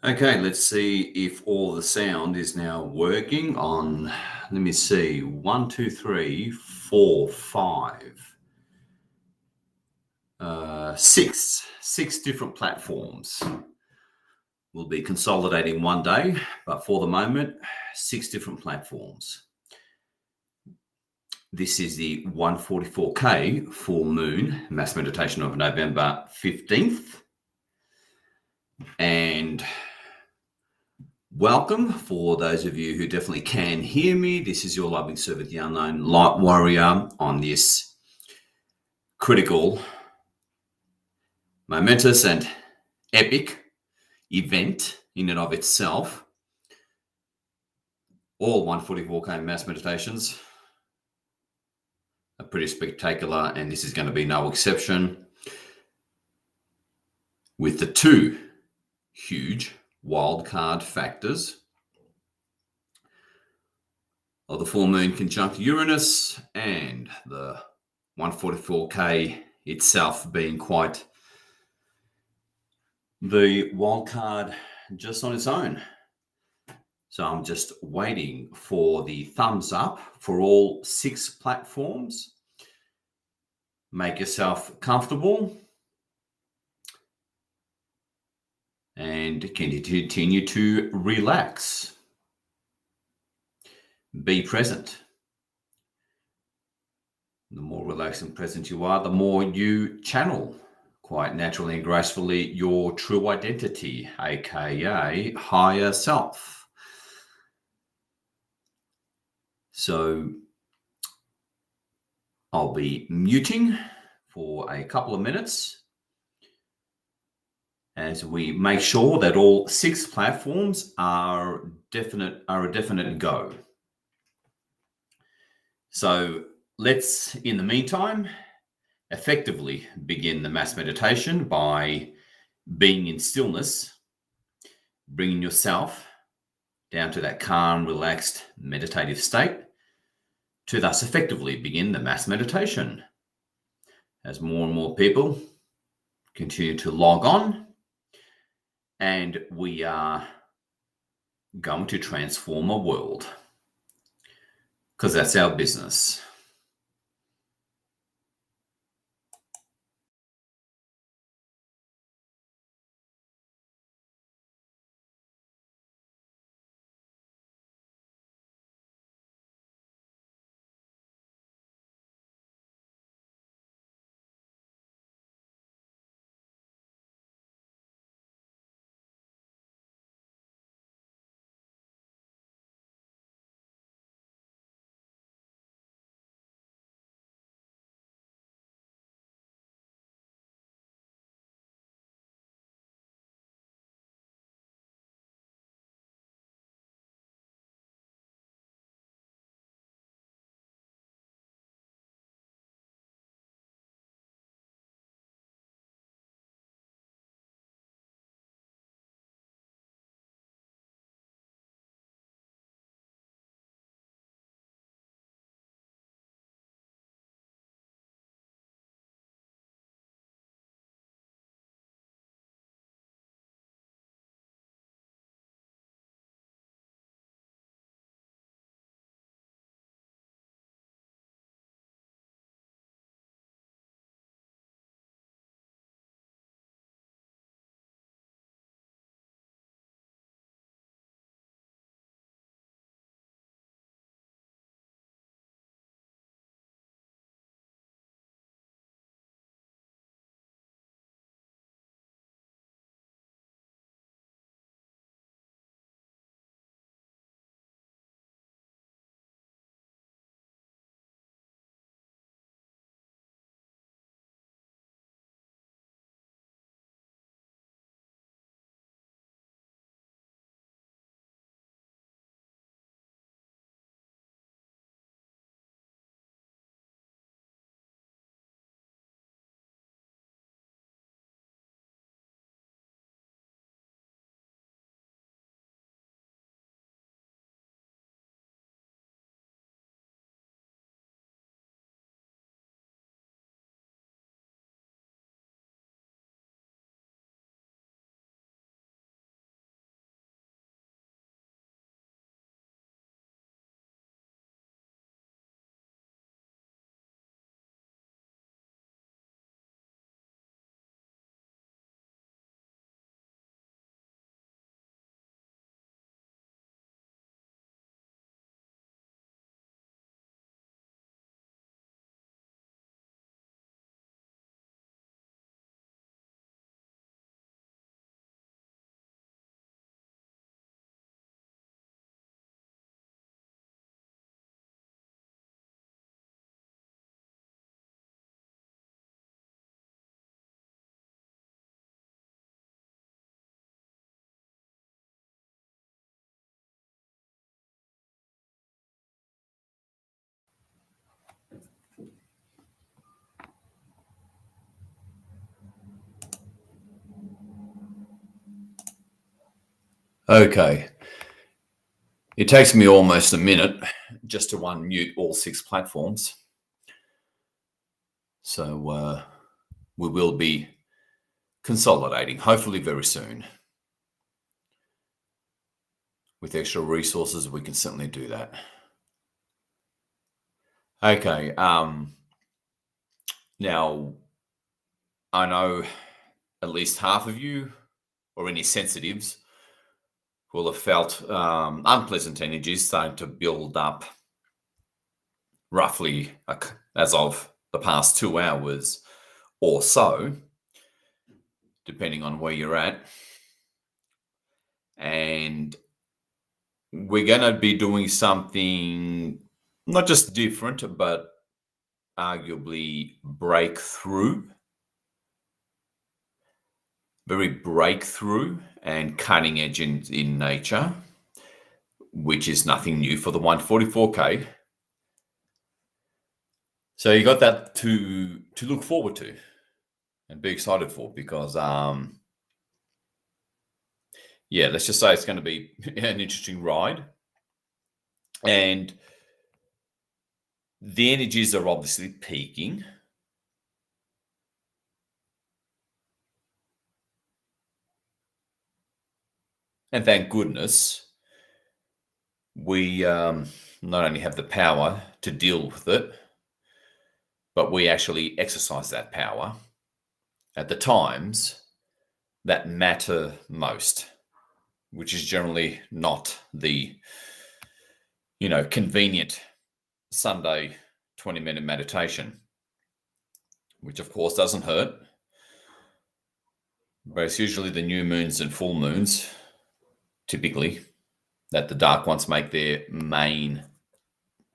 Okay, let's see if all the sound is now working on, let me see, 1, 2, 3, 4, 5, six different platforms. We'll be consolidating one day, but for the moment, 6 different platforms. This is the 144K full moon mass meditation of November 15th. And welcome for those of you who definitely can hear me. This is your loving servant, the unknown light warrior, on this critical, momentous, and epic event in and of itself. All 144K mass meditations are pretty spectacular, and this is going to be no exception, with the two huge wildcard factors of the full moon conjunct Uranus and the 144K itself being quite the wildcard just on its own. So I'm just waiting for the thumbs up for all 6 platforms. Make yourself comfortable and continue to relax. Be present. The more relaxed and present you are, the more you channel quite naturally and gracefully your true identity, aka higher self. So I'll be muting for a couple of minutes as we make sure that all 6 platforms are a definite go. So let's, in the meantime, effectively begin the mass meditation by being in stillness, bringing yourself down to that calm, relaxed, meditative state to thus effectively begin the mass meditation. As more and more people continue to log on, and we are going to transform a world, because that's our business. Okay. It takes me almost a minute just to unmute all 6 platforms. So we will be consolidating, hopefully very soon. With extra resources, we can certainly do that. Okay. Now, I know at least half of you, or any sensitives, will have felt unpleasant energies starting to build up roughly as of the past 2 hours or so, depending on where you're at. And we're going to be doing something not just different, but arguably very breakthrough and cutting edge in nature, which is nothing new for the 144K. So you got that to look forward to and be excited for, because let's just say it's going to be an interesting ride. And the energies are obviously peaking. And thank goodness we not only have the power to deal with it, but we actually exercise that power at the times that matter most, which is generally not the, convenient Sunday 20-minute meditation, which of course doesn't hurt. But it's usually the new moons and full moons, typically, that the dark ones make their main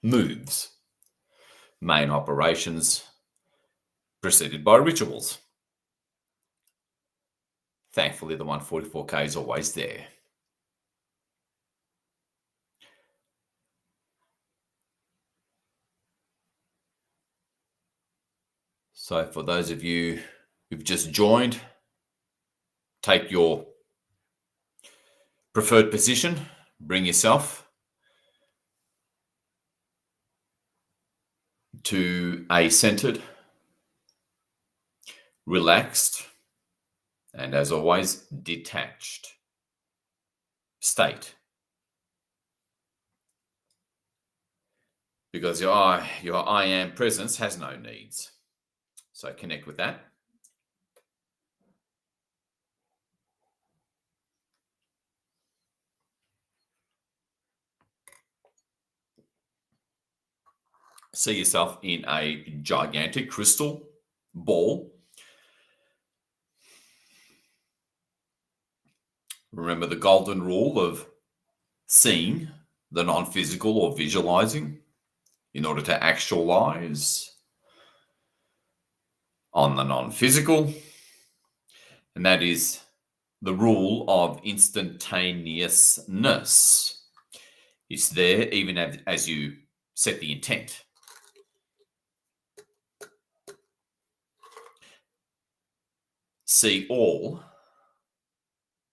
moves, main operations, preceded by rituals. Thankfully, the 144K is always there. So for those of you who've just joined, take your preferred position, bring yourself to a centered, relaxed, and as always, detached state. Because your I am presence has no needs. So connect with that. See yourself in a gigantic crystal ball. Remember the golden rule of seeing the non-physical or visualizing in order to actualize on the non-physical. And that is the rule of instantaneousness. It's there even as you set the intent. See all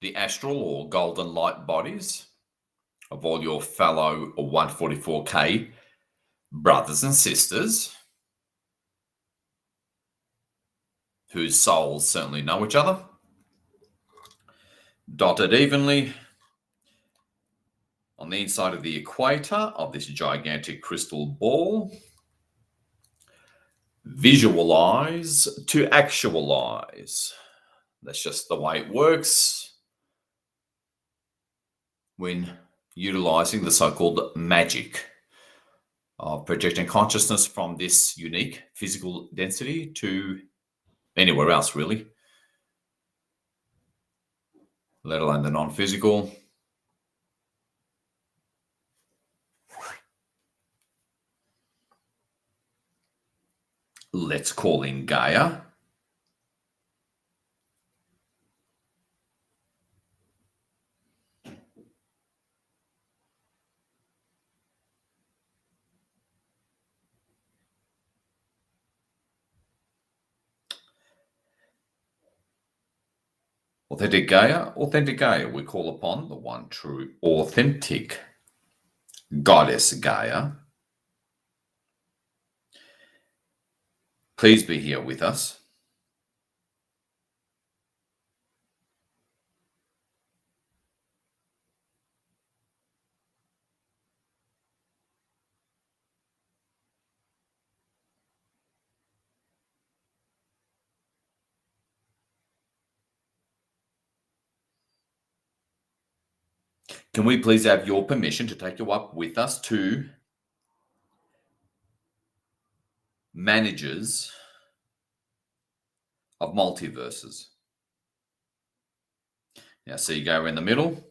the astral or golden light bodies of all your fellow 144K brothers and sisters, whose souls certainly know each other, dotted evenly on the inside of the equator of this gigantic crystal ball. Visualize to actualize. That's just the way it works when utilizing the so-called magic of projecting consciousness from this unique physical density to anywhere else, really, let alone the non-physical. Let's call in Gaia. Authentic Gaia, we call upon the one true authentic goddess Gaia. Please be here with us. Can we please have your permission to take you up with us to managers of multiverses? Now, see Gaia in the middle.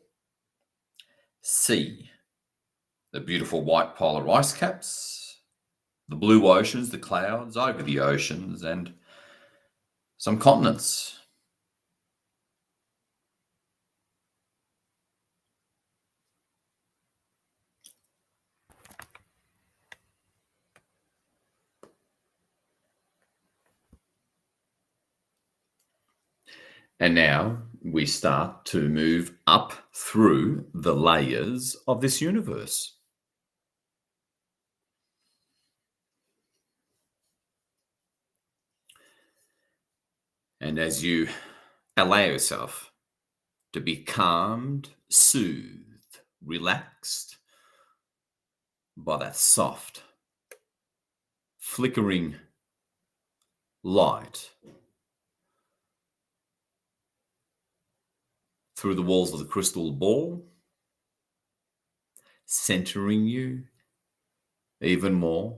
See the beautiful white polar ice caps, the blue oceans, the clouds over the oceans, and some continents. And now we start to move up through the layers of this universe. And as you allow yourself to be calmed, soothed, relaxed by that soft, flickering light through the walls of the crystal ball, centering you even more,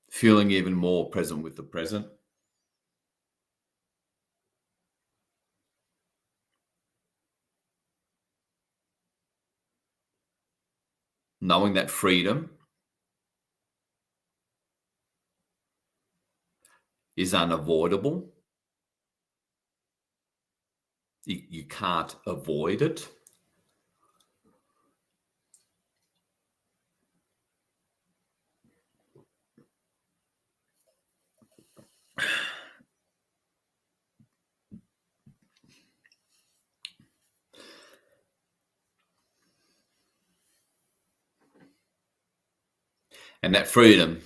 feeling even more present with the present. Knowing that freedom is unavoidable. You can't avoid it. And that freedom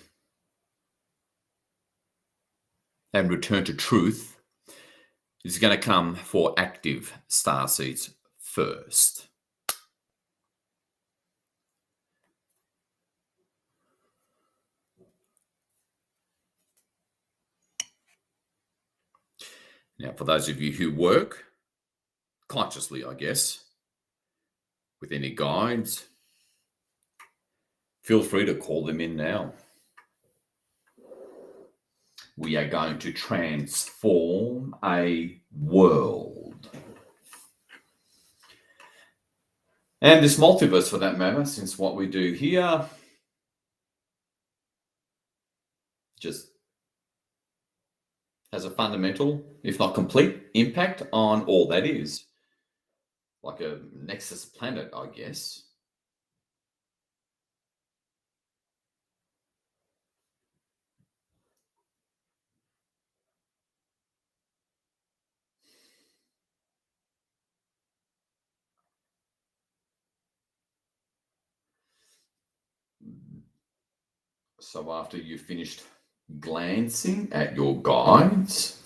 and return to truth is going to come for active starseeds first. Now, for those of you who work consciously, I guess, with any guides, feel free to call them in now. We are going to transform a world. And this multiverse, for that matter, since what we do here just has a fundamental, if not complete, impact on all that is. Like a nexus planet, I guess. So after you've finished glancing at your guides,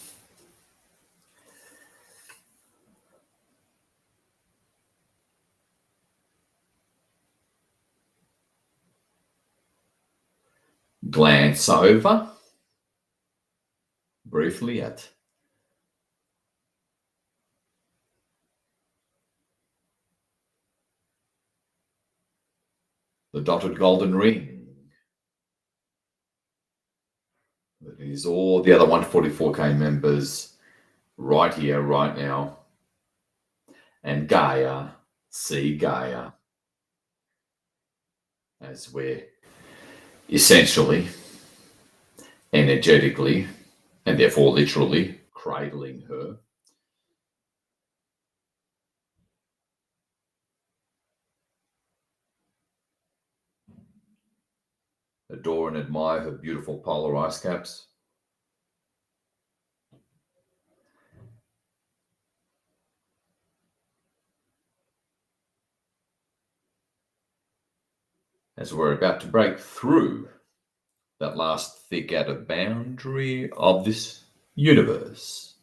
glance over briefly at the dotted golden ring. That is all the other 144K members right here, right now. And Gaia, see Gaia, as we're essentially, energetically, and therefore literally cradling her. Adore and admire her beautiful polar ice caps. as we're about to break through that last thick outer boundary of this universe.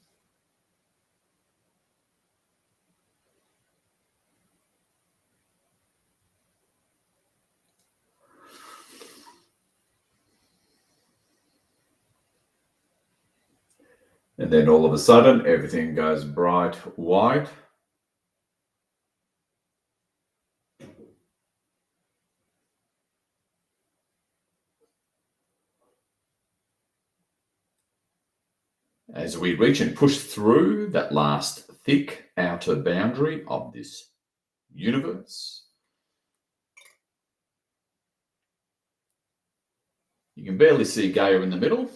And then all of a sudden, everything goes bright white. As we reach and push through that last thick outer boundary of this universe, you can barely see Gaia in the middle.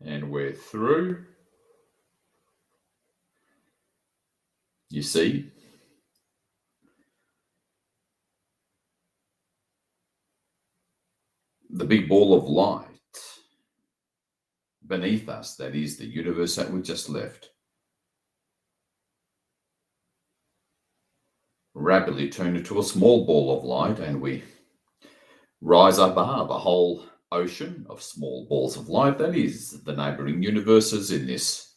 And we're through. You see the big ball of light beneath us, that is the universe that we just left, rapidly turn into a small ball of light, and we rise above a whole ocean of small balls of light, that is the neighboring universes in this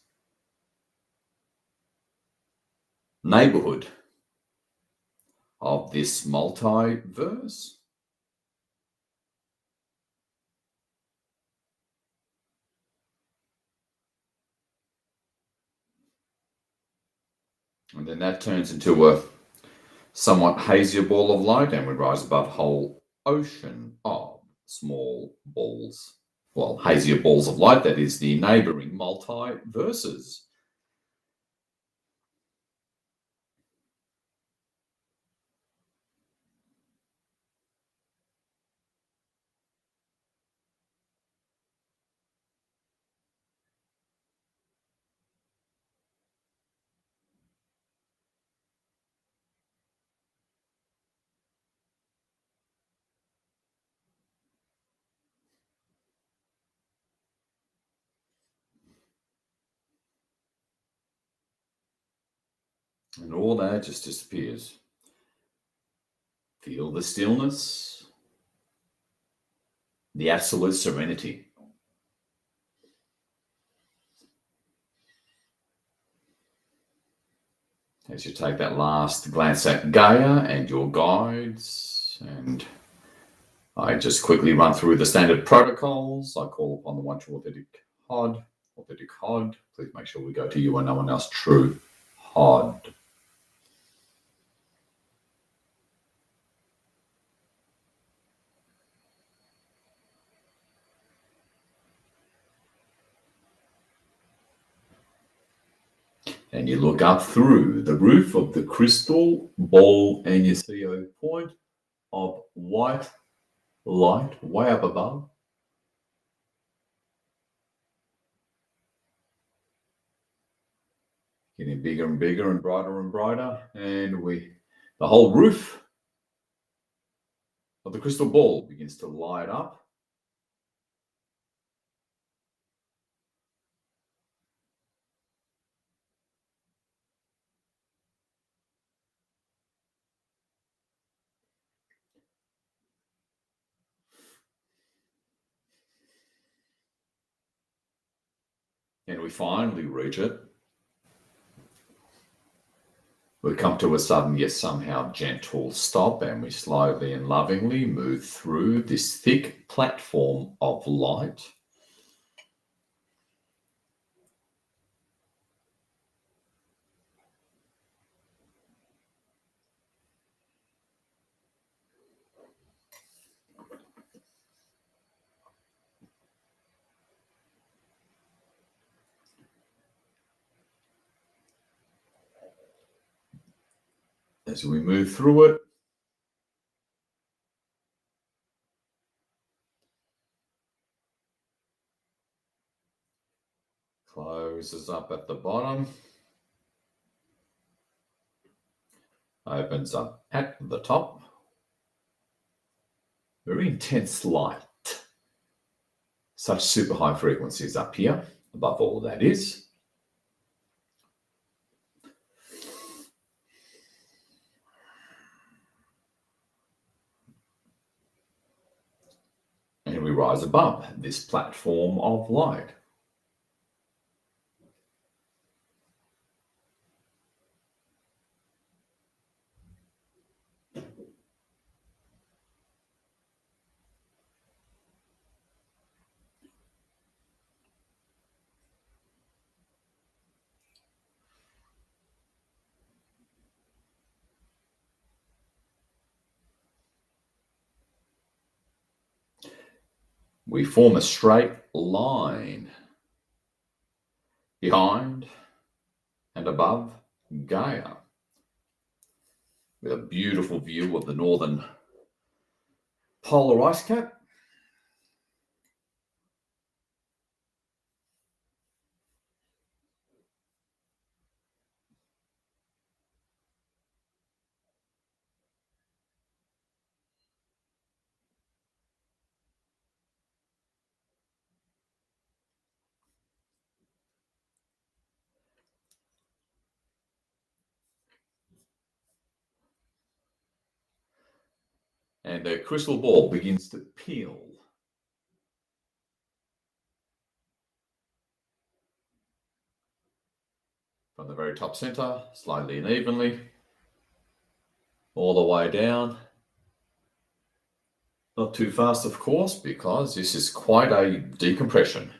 neighborhood of this multiverse. And then that turns into a somewhat hazier ball of light, and we rise above a whole ocean of small balls, well, hazier balls of light, that is the neighboring multiverses. And all that just disappears. Feel the stillness, the absolute serenity. As you take that last glance at Gaia and your guides, and I just quickly run through the standard protocols. I call upon the one true authentic Hod. Please make sure we go to you and no one else. True Hod. And you look up through the roof of the crystal ball and you see a point of white light way up above. Getting bigger and bigger and brighter, and the whole roof of the crystal ball begins to light up. And we finally reach it. We come to a sudden, yet somehow gentle stop, and we slowly and lovingly move through this thick platform of light. As we move through it, closes up at the bottom, opens up at the top. Very intense light. Such super high frequencies up here, above all that is. rise above this platform of light. We form a straight line behind and above Gaia, with a beautiful view of the northern polar ice cap. And the crystal ball begins to peel. From the very top center, slightly and evenly, all the way down. Not too fast, of course, because this is quite a decompression.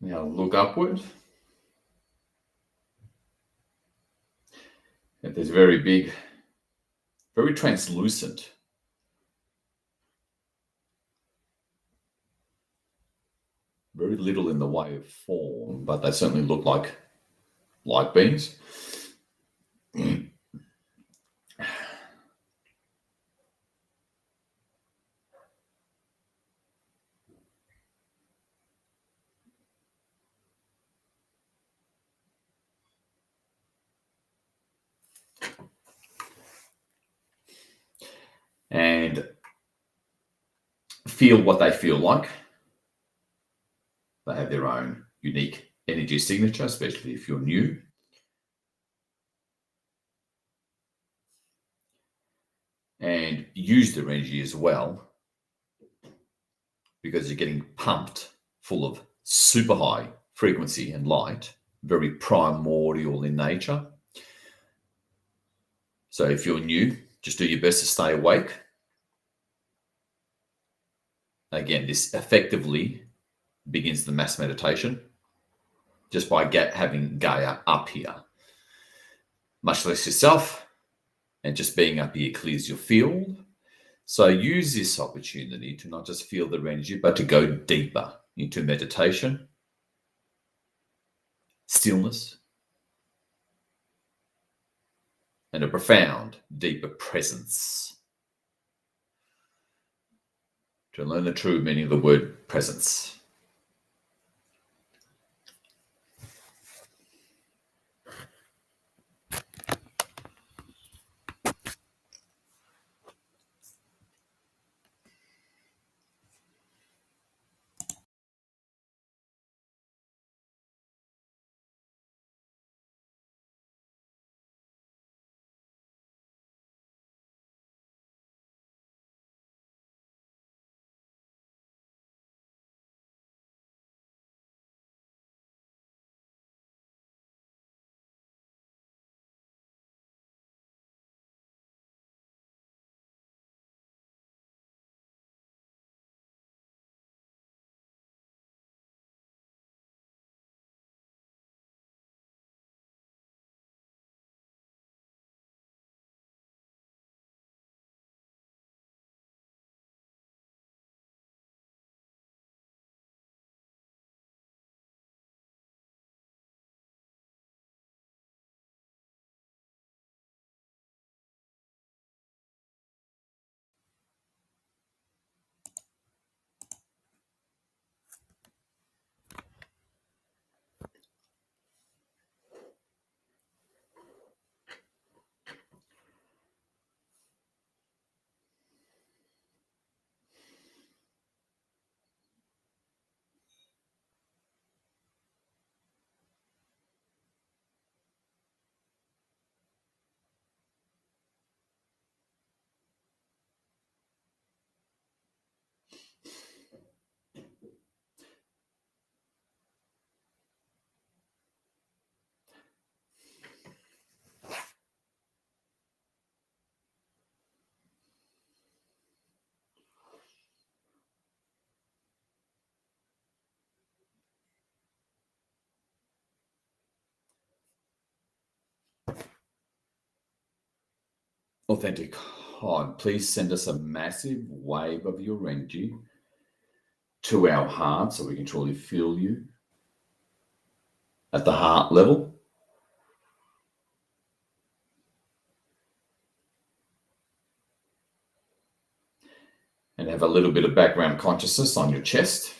Now look upward. And there's very big, very translucent, very little in the way of form, but they certainly look like light beams. And feel what they feel like. They have their own unique energy signature, especially if you're new. And use their energy as well, because you're getting pumped full of super high frequency and light, very primordial in nature. So if you're new, just do your best to stay awake. Again, this effectively begins the mass meditation just by having Gaia up here. Much less yourself, and just being up here clears your field. So use this opportunity to not just feel their energy, but to go deeper into meditation, stillness, and a profound, deeper presence. To learn the true meaning of the word presence. authentic God, please send us a massive wave of your energy to our heart so we can truly feel you at the heart level. And have a little bit of background consciousness on your chest.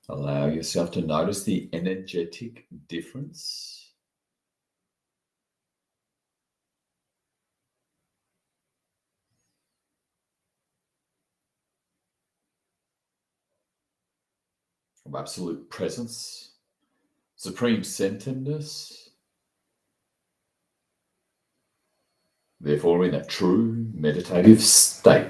Allow yourself to notice the energetic difference. Of absolute presence, supreme centeredness, therefore in a true meditative state.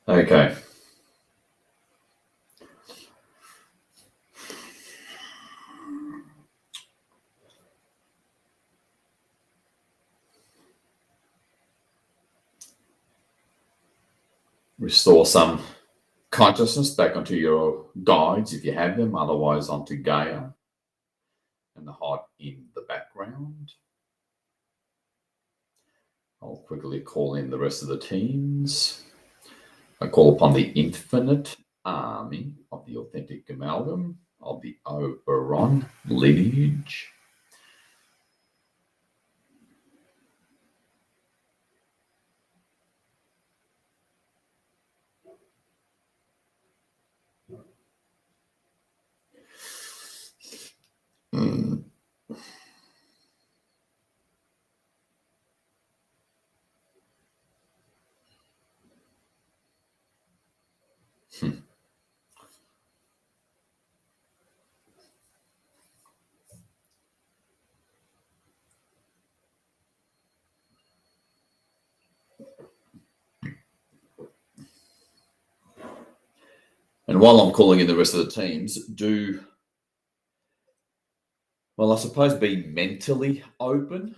Okay. Restore some consciousness back onto your guides if you have them, otherwise onto Gaia and the heart in the background. I'll quickly call in the rest of the teams. I call upon the infinite army of the authentic amalgam of the Oberon lineage. And while I'm calling in the rest of the teams, I suppose be mentally open.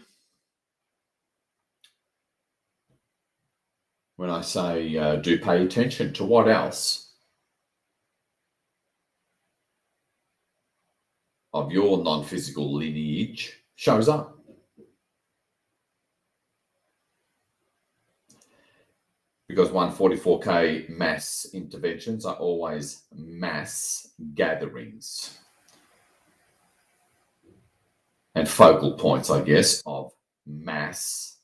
When I say do pay attention to what else of your non-physical lineage shows up. Because 144K mass interventions are always mass gatherings and focal points, I guess, of mass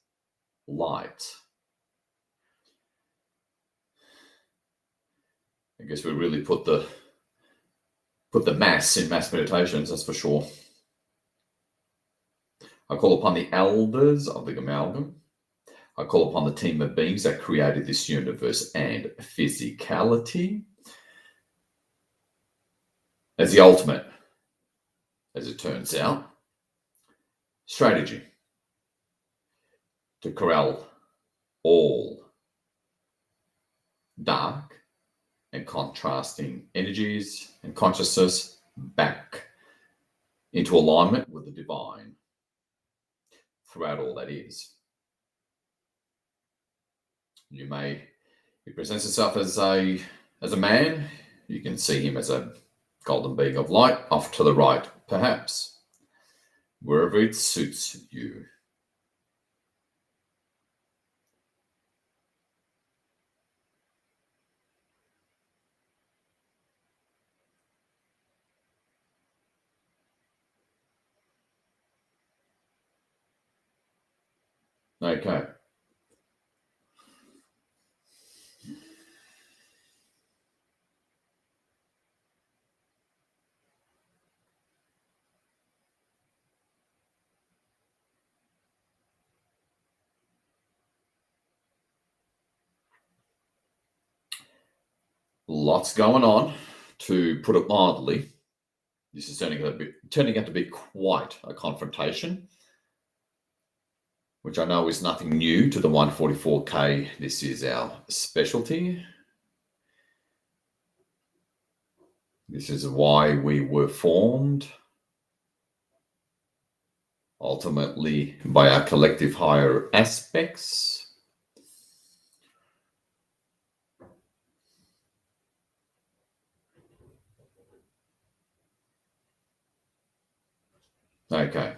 light. I guess we really put the mass in mass meditations, that's for sure. I call upon the elders of the amalgam. I call upon the team of beings that created this universe and physicality as the ultimate, as it turns out, strategy to corral all dark and contrasting energies and consciousness back into alignment with the divine throughout all that is. He presents himself as a man. You can see him as a golden being of light off to the right, perhaps, wherever it suits you. Okay. Lots going on, to put it mildly. This is turning out to be quite a confrontation, which I know is nothing new to the 144K. This is our specialty. This is why we were formed, ultimately by our collective higher aspects. Okay.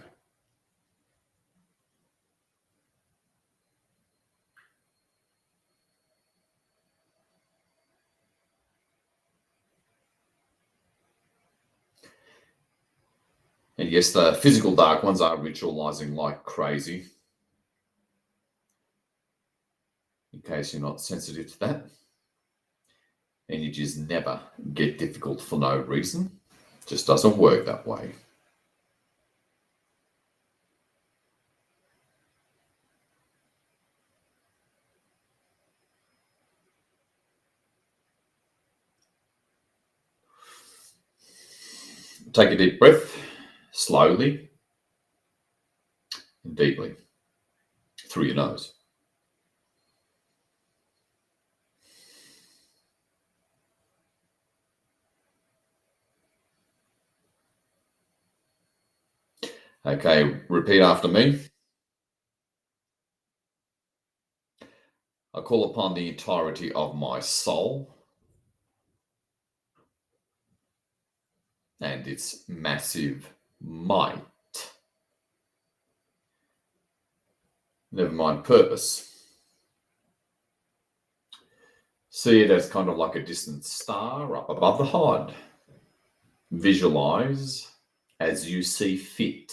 And yes, the physical dark ones are ritualizing like crazy. In case you're not sensitive to that. Energies never get difficult for no reason. It just doesn't work that way. Take a deep breath, slowly and deeply, through your nose. Okay, repeat after me. I call upon the entirety of my soul and its massive might. Never mind purpose. See it as kind of like a distant star up above the horizon. Visualize as you see fit,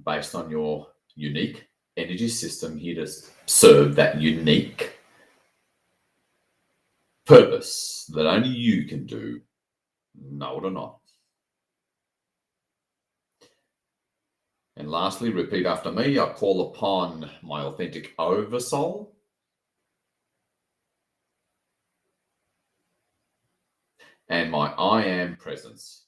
based on your unique energy system here to serve that unique purpose that only you can do, know it or not. And lastly, repeat after me. I call upon my authentic oversoul and my I am presence.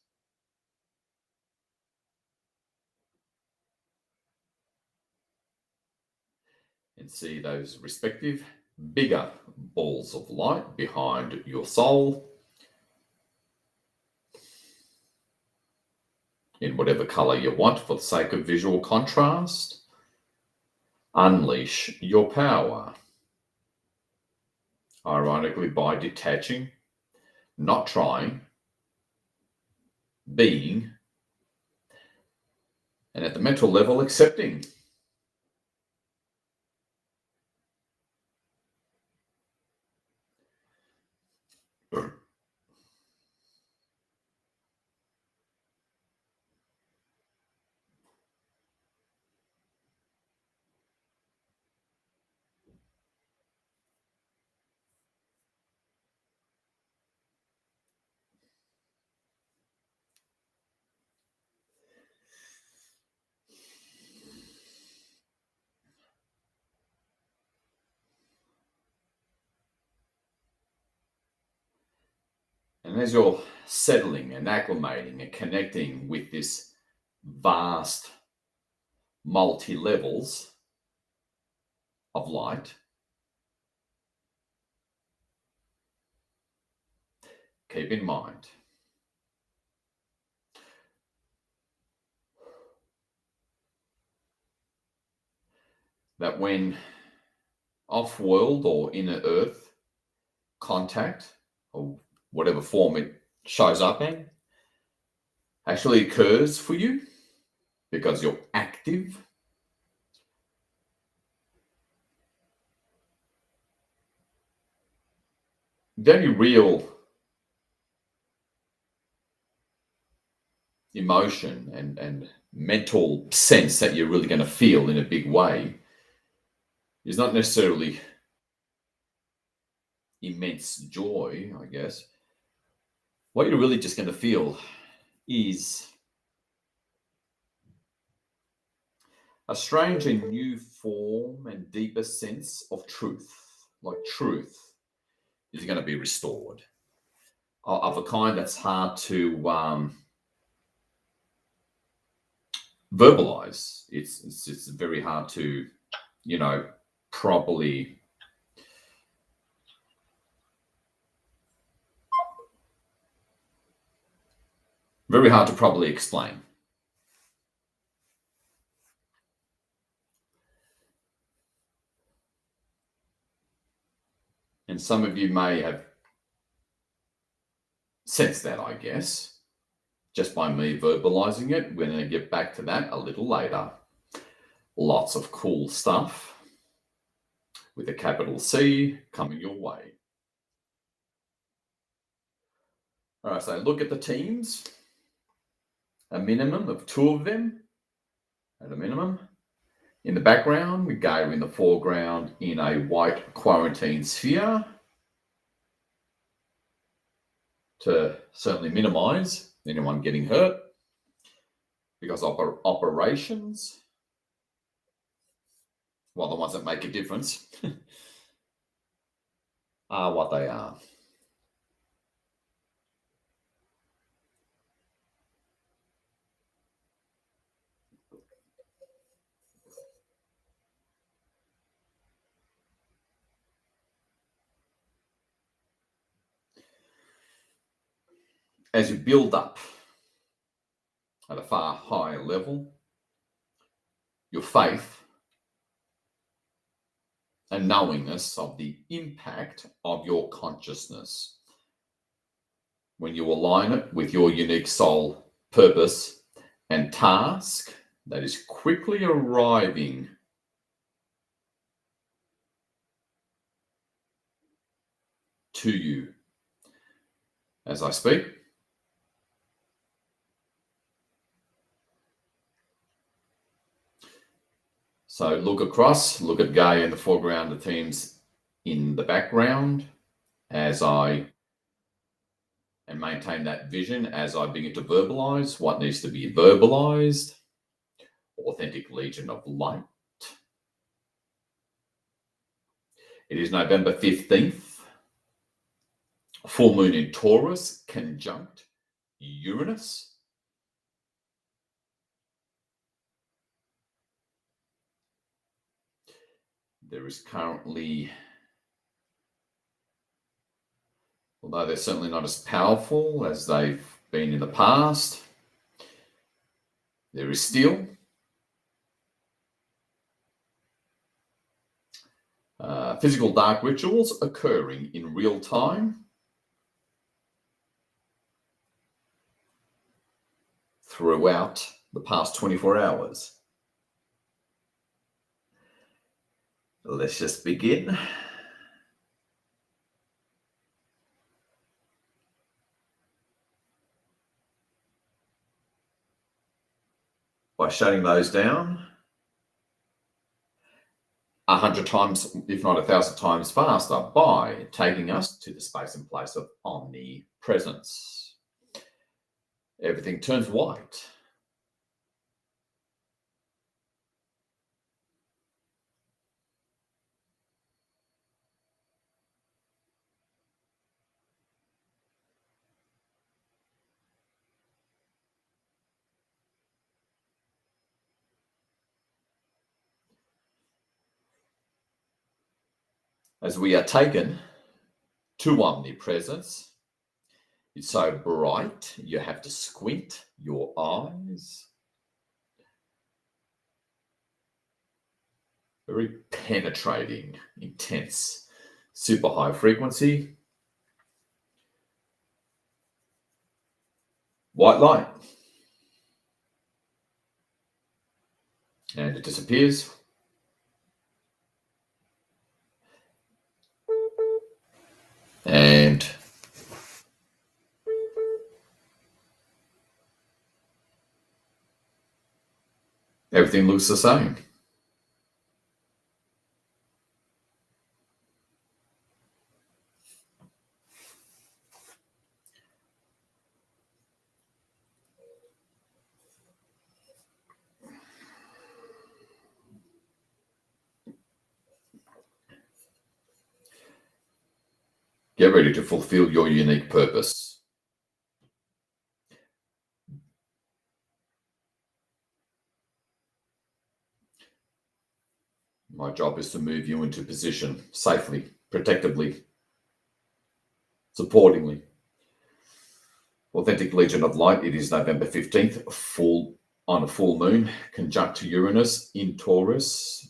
And see those respective bigger balls of light behind your soul in whatever color you want for the sake of visual contrast. Unleash your power. Ironically, by detaching, not trying, being, and at the mental level, accepting. And as you're settling and acclimating and connecting with this vast multi-levels of light, keep in mind that when off-world or inner Earth contact, or whatever form it shows up in, actually occurs for you because you're active, the only real emotion and mental sense that you're really going to feel in a big way is not necessarily immense joy, I guess. What you're really just going to feel is a strange and new form and deeper sense of truth. Like truth is going to be restored, of a kind that's hard to verbalize. It's very hard to, properly explain. And some of you may have sensed that, I guess, just by me verbalizing it. We're going to get back to that a little later. Lots of cool stuff with a capital C coming your way. All right, so look at the teams. A minimum of 2 of them at a minimum. In the background, we go in the foreground in a white quarantine sphere to certainly minimize anyone getting hurt, because operations, well, the ones that make a difference, are what they are. As you build up at a far higher level, your faith and knowingness of the impact of your consciousness, when you align it with your unique soul purpose and task that is quickly arriving to you as I speak. So look across, look at Gaia in the foreground, the teams in the background, as I and maintain that vision as I begin to verbalize what needs to be verbalized. Authentic Legion of Light. It is November 15th, full moon in Taurus, conjunct Uranus. There is currently, although they're certainly not as powerful as they've been in the past, there is still physical dark rituals occurring in real time throughout the past 24 hours. Let's just begin. By shutting those down 100 times, if not 1,000 times faster, by taking us to the space and place of omnipresence. Everything turns white. As we are taken to omnipresence, It's so bright, you have to squint your eyes. Very penetrating, intense, super high frequency. White light. And it disappears. And everything looks the same. Get ready to fulfill your unique purpose. My job is to move you into position safely, protectively, supportingly. Authentic Legion of Light, it is November 15th, on a full moon, conjunct to Uranus in Taurus.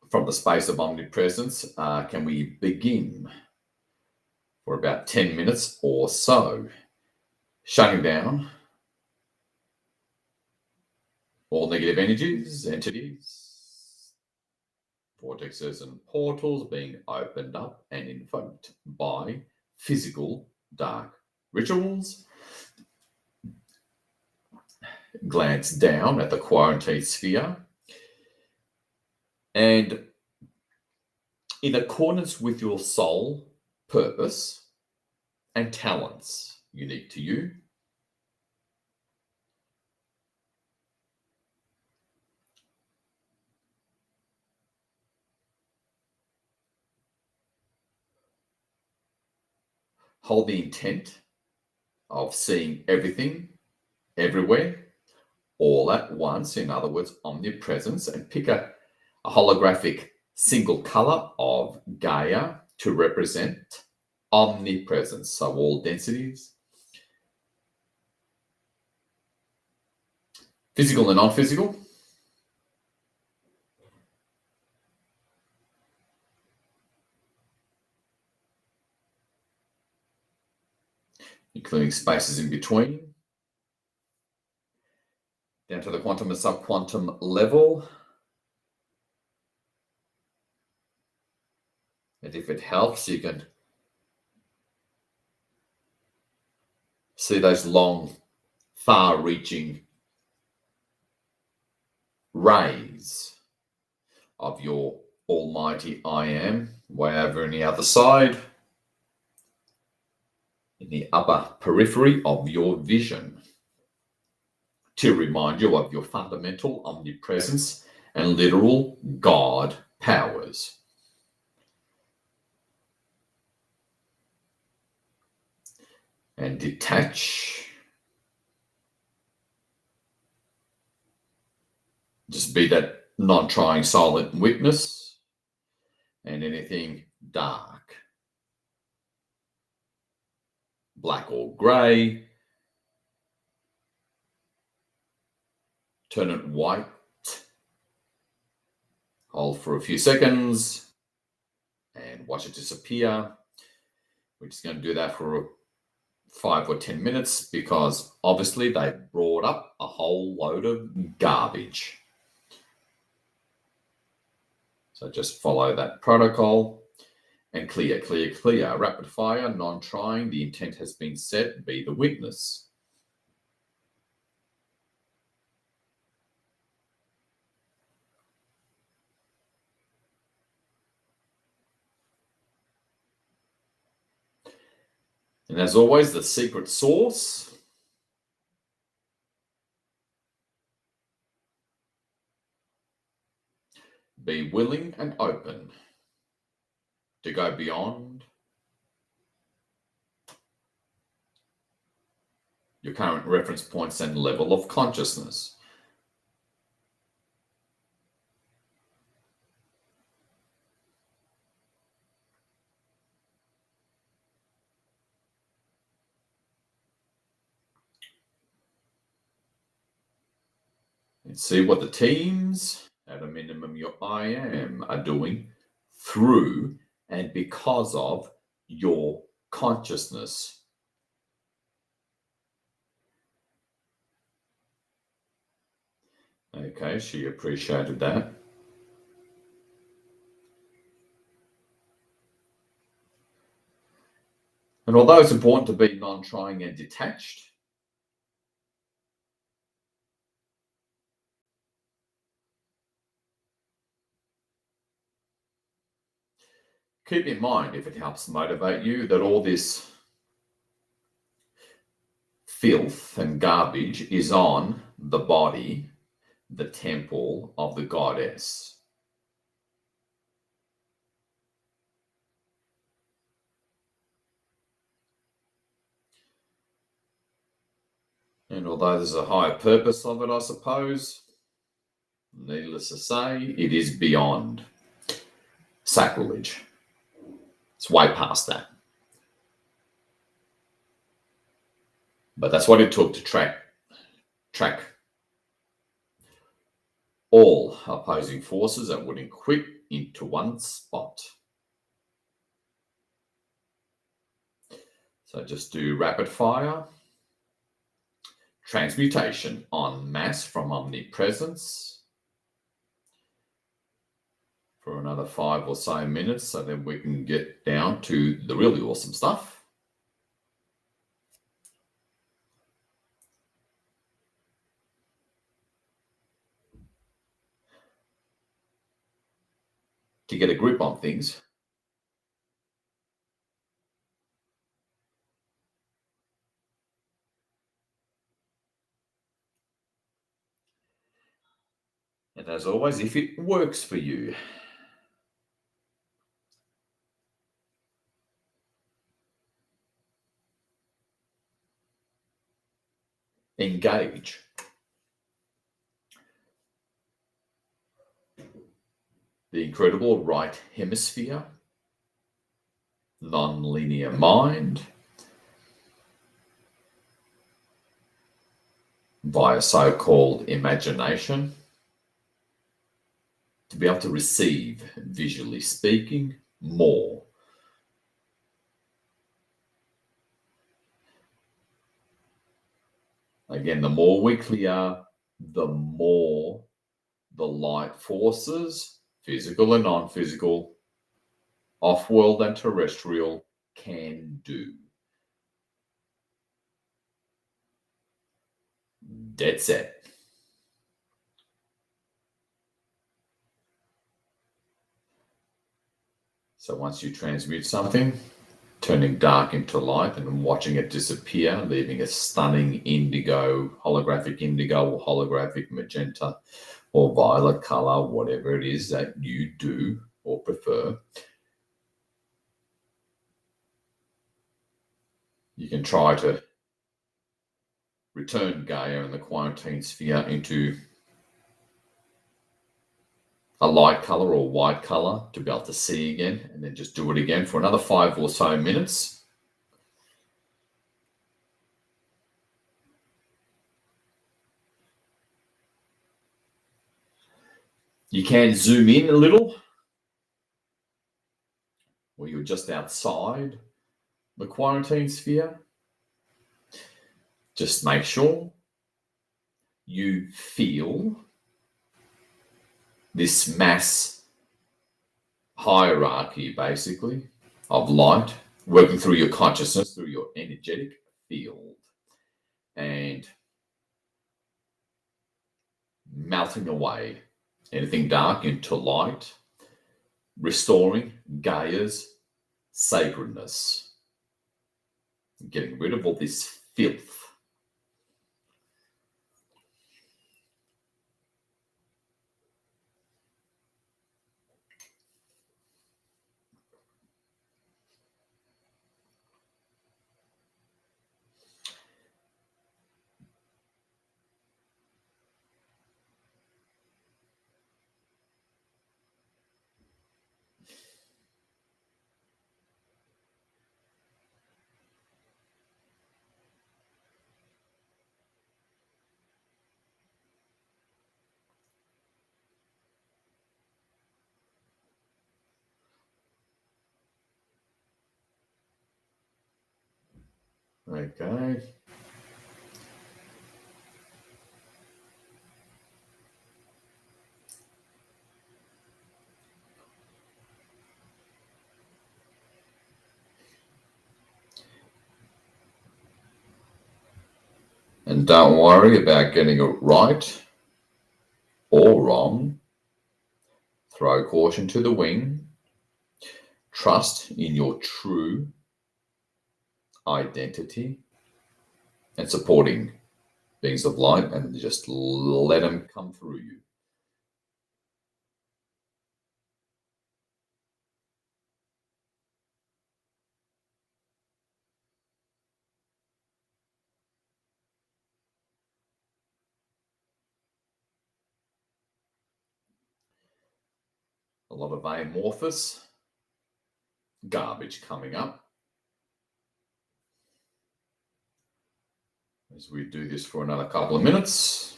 From the space of omnipresence, can we begin for about 10 minutes or so, shutting down all negative energies, entities, vortexes and portals being opened up and invoked by physical dark rituals. Glance down at the quarantine sphere, and in accordance with your soul purpose and talents unique to you, hold the intent of seeing everything, everywhere, all at once, in other words, omnipresence, and pick a holographic single color of Gaia to represent omnipresence. So all densities, physical and non-physical, including spaces in between, down to the quantum and subquantum level. And if it helps, you can see those long, far-reaching rays of your almighty I Am, way over on the other side, in the upper periphery of your vision, to remind you of your fundamental omnipresence and literal God powers. And detach. Just be that non-trying silent witness, and anything dark, black or grey, turn it white, hold for a few seconds, and watch it disappear. We're just going to do that for 5 or 10 minutes because obviously they brought up a whole load of garbage. So just follow that protocol and clear, clear, clear. Rapid fire, non-trying. The intent has been set. Be the witness. And as always, the secret source. Be willing and open to go beyond your current reference points and level of consciousness. And see what the teams, at a minimum your I am, are doing through and because of your consciousness. Okay, she appreciated that. And although it's important to be non-trying and detached, keep in mind, if it helps motivate you, that all this filth and garbage is on the body, the temple of the goddess. And although there's a higher purpose of it, I suppose, needless to say, it is beyond sacrilege. It's way past that. But that's what it took to track all opposing forces that wouldn't quit into one spot. So just do rapid fire. Transmutation en masse from omnipresence for another 5 or so minutes, so then we can get down to the really awesome stuff. To get a grip on things. And as always, if it works for you, engage. The incredible right hemisphere, non-linear mind, via so-called imagination, to be able to receive, visually speaking, more. Again, the more we clear, the more the light forces, physical and non-physical, off-world and terrestrial, can do. Dead set. So once you transmute something, turning dark into light and watching it disappear, leaving a stunning indigo, holographic indigo or holographic magenta or violet color, whatever it is that you do or prefer. You can try to return Gaia and the quarantine sphere into a light color or white color to be able to see again, and then just do it again for another 5 or so minutes. You can zoom in a little, or you're just outside the quarantine sphere. Just make sure you feel this mass hierarchy, basically, of light working through your consciousness, through your energetic field, and melting away anything dark into light, restoring Gaia's sacredness, getting rid of all this filth. Okay. And don't worry about getting it right or wrong. Throw caution to the wind. Trust in your true identity and supporting beings of light, and just let them come through you. A lot of amorphous garbage coming up as we do this for another couple of minutes.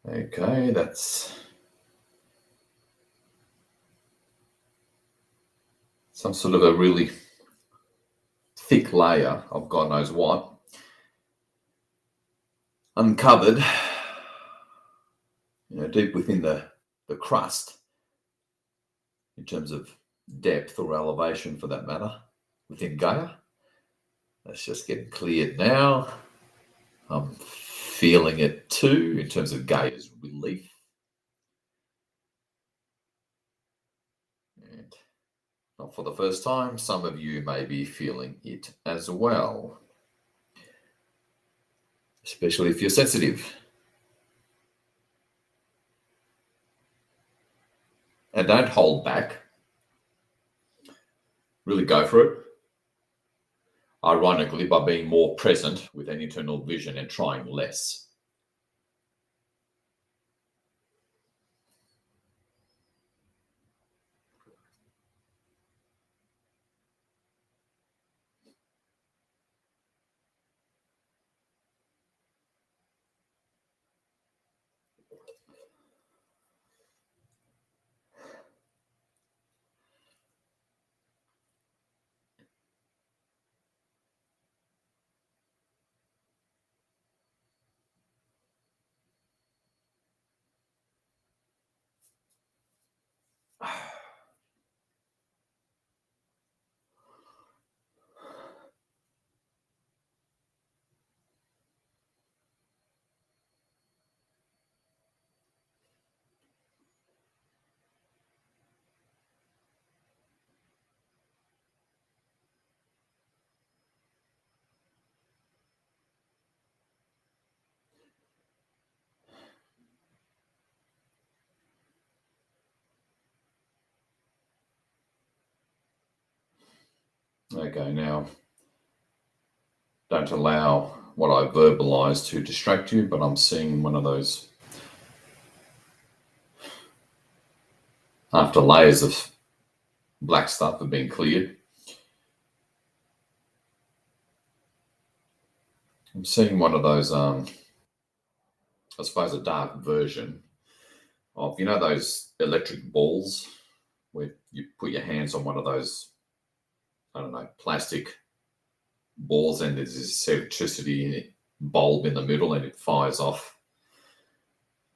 Okay, that's some sort of a really thick layer of God knows what uncovered, deep within the crust in terms of depth or elevation for that matter within Gaia. That's just getting cleared now. I'm feeling it too in terms of Gaia's relief. And not for the first time, some of you may be feeling it as well, especially if you're sensitive. And don't hold back. Really go for it. Ironically, by being more present with an internal vision and trying less. Okay, now don't allow what I verbalize to distract you, but I'm seeing one of those after layers of black stuff have been cleared. I'm seeing one of those, I suppose a dark version of, those electric balls where you put your hands on one of those, I don't know, plastic balls, and there's this electricity bulb in the middle and it fires off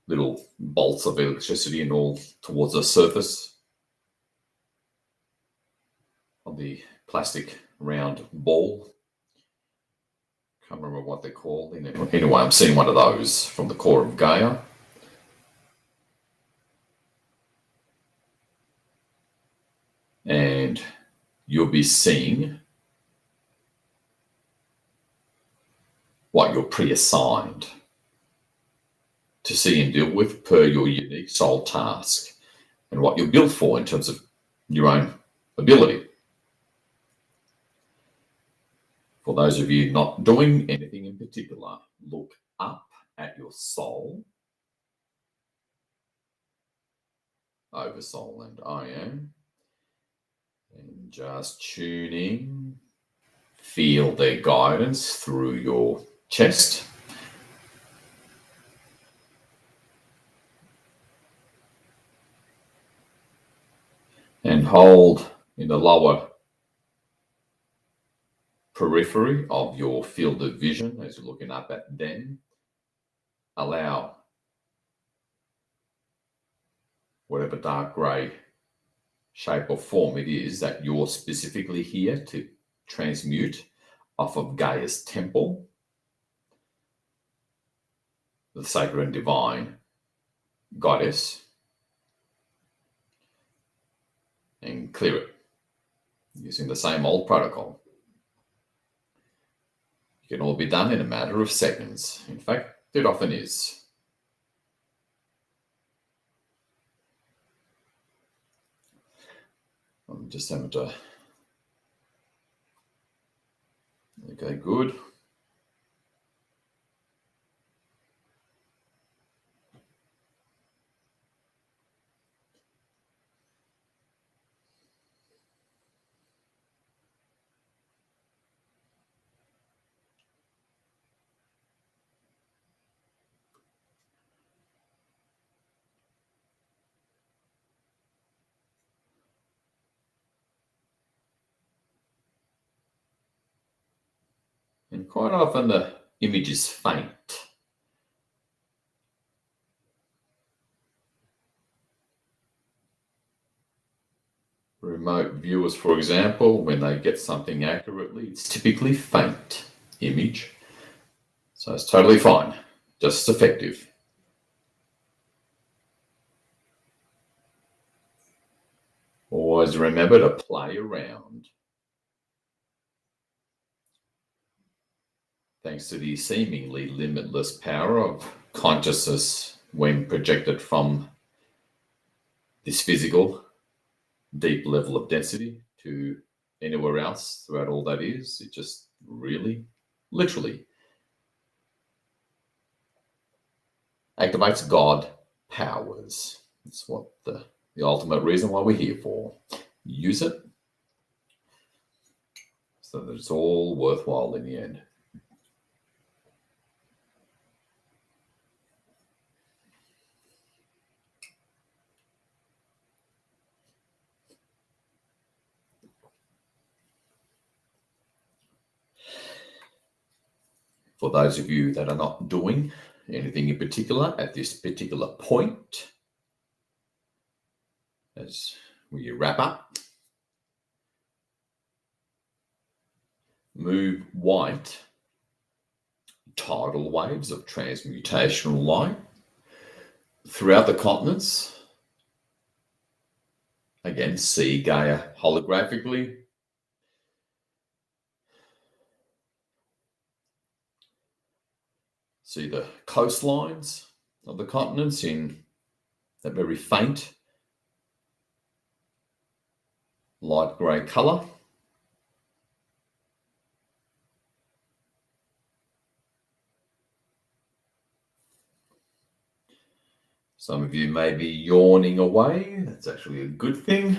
little bolts of electricity and all towards the surface of the plastic round ball. Can't remember what they're called. Anyway, I'm seeing one of those from the core of Gaia. And you'll be seeing what you're pre-assigned to see and deal with per your unique soul task and what you're built for in terms of your own ability. For those of you not doing anything in particular, look up at your soul, Oversoul and I am, and just tune in. Feel their guidance through your chest. hold in the lower periphery of your field of vision as you're looking up at them. Allow whatever dark grey shape or form it is that you're specifically here to transmute off of Gaia's temple, the sacred and divine goddess, and clear it using the same old protocol. It can all be done in a matter of seconds. In fact, it often is. I'm just having to... Okay, good. And quite often the image is faint. Remote viewers, for example, when they get something accurately, it's typically faint image. So it's totally fine, just as effective. Always remember to play around. Thanks to the seemingly limitless power of consciousness when projected from this physical deep level of density to anywhere else throughout all that is, it just really, literally activates God powers. That's what the ultimate reason why we're here for. Use it so that it's all worthwhile in the end. For those of you that are not doing anything in particular at this particular point, as we wrap up, move white tidal waves of transmutational light throughout the continents. Again, see Gaia holographically. See the coastlines of the continents in that very faint light grey colour. Some of you may be yawning away. That's actually a good thing.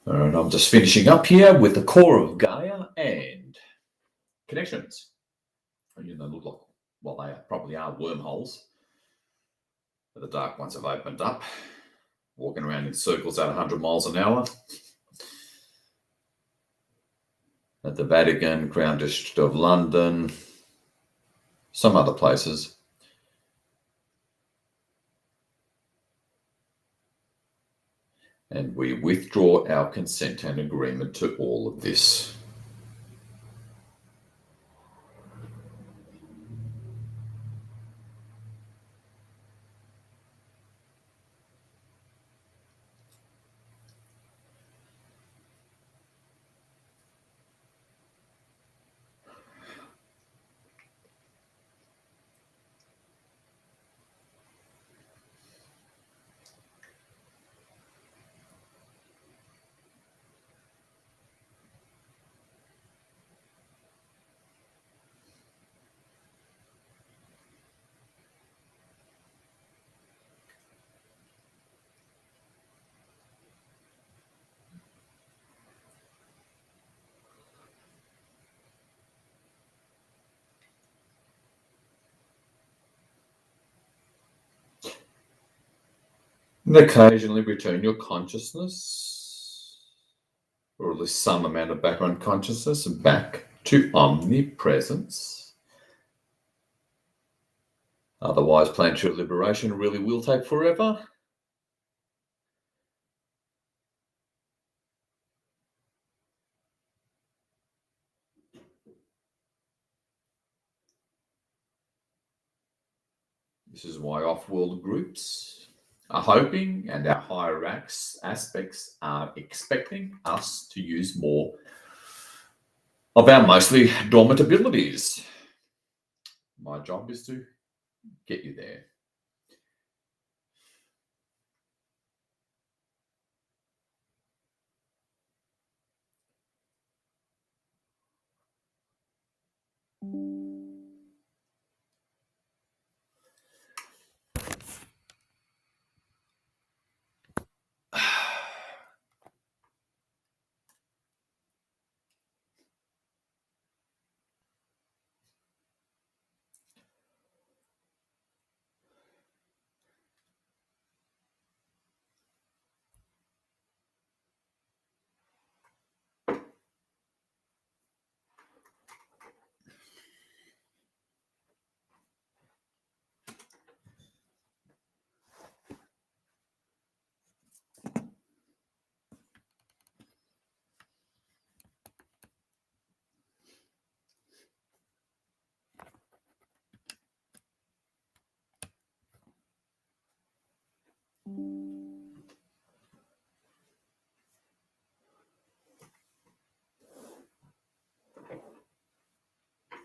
And I'm just finishing up here with the core of Gaia and connections. You know, look like, well, they probably are wormholes. But the dark ones have opened up, walking around in circles at 100 miles an hour. At the Vatican, Crown District of London, some other places. And we withdraw our consent and agreement to all of this. And occasionally return your consciousness, or at least some amount of background consciousness, back to omnipresence. Otherwise, planetary liberation really will take forever. This is why off-world groups are hoping, and our higher aspects are expecting us to use more of our mostly dormant abilities. My job is to get you there.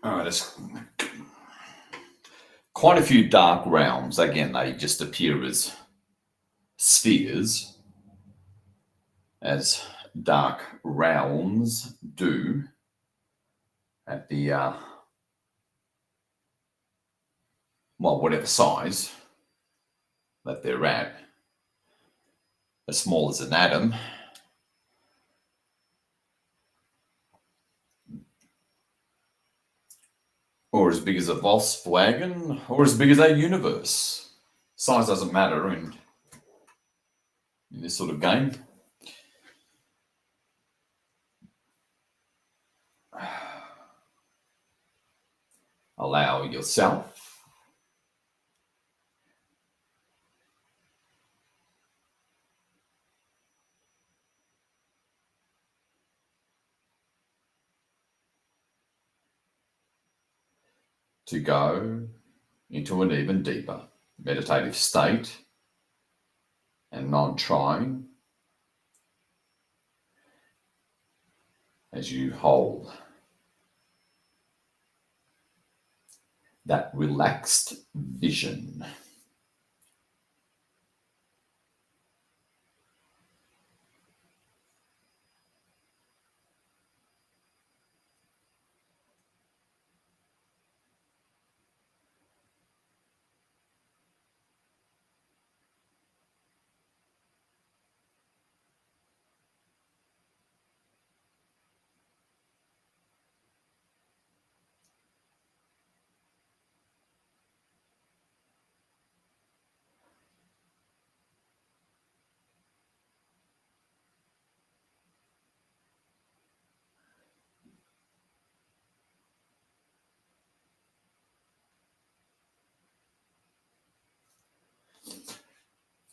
All right, there's quite a few dark realms. Again, they just appear as spheres, as dark realms do at the, whatever size that they're at. As small as an atom, or as big as a Volkswagen, or as big as a universe. Size doesn't matter in this sort of game. Allow yourself to go into an even deeper meditative state and non-trying as you hold that relaxed vision.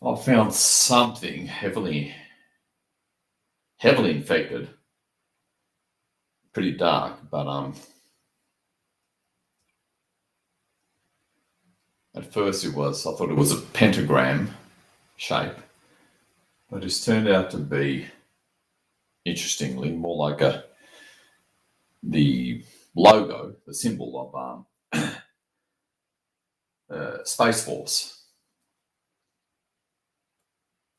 I found something heavily infected. Pretty dark, but at first I thought it was a pentagram shape, but it's turned out to be, interestingly, more like the logo, the symbol of Space Force,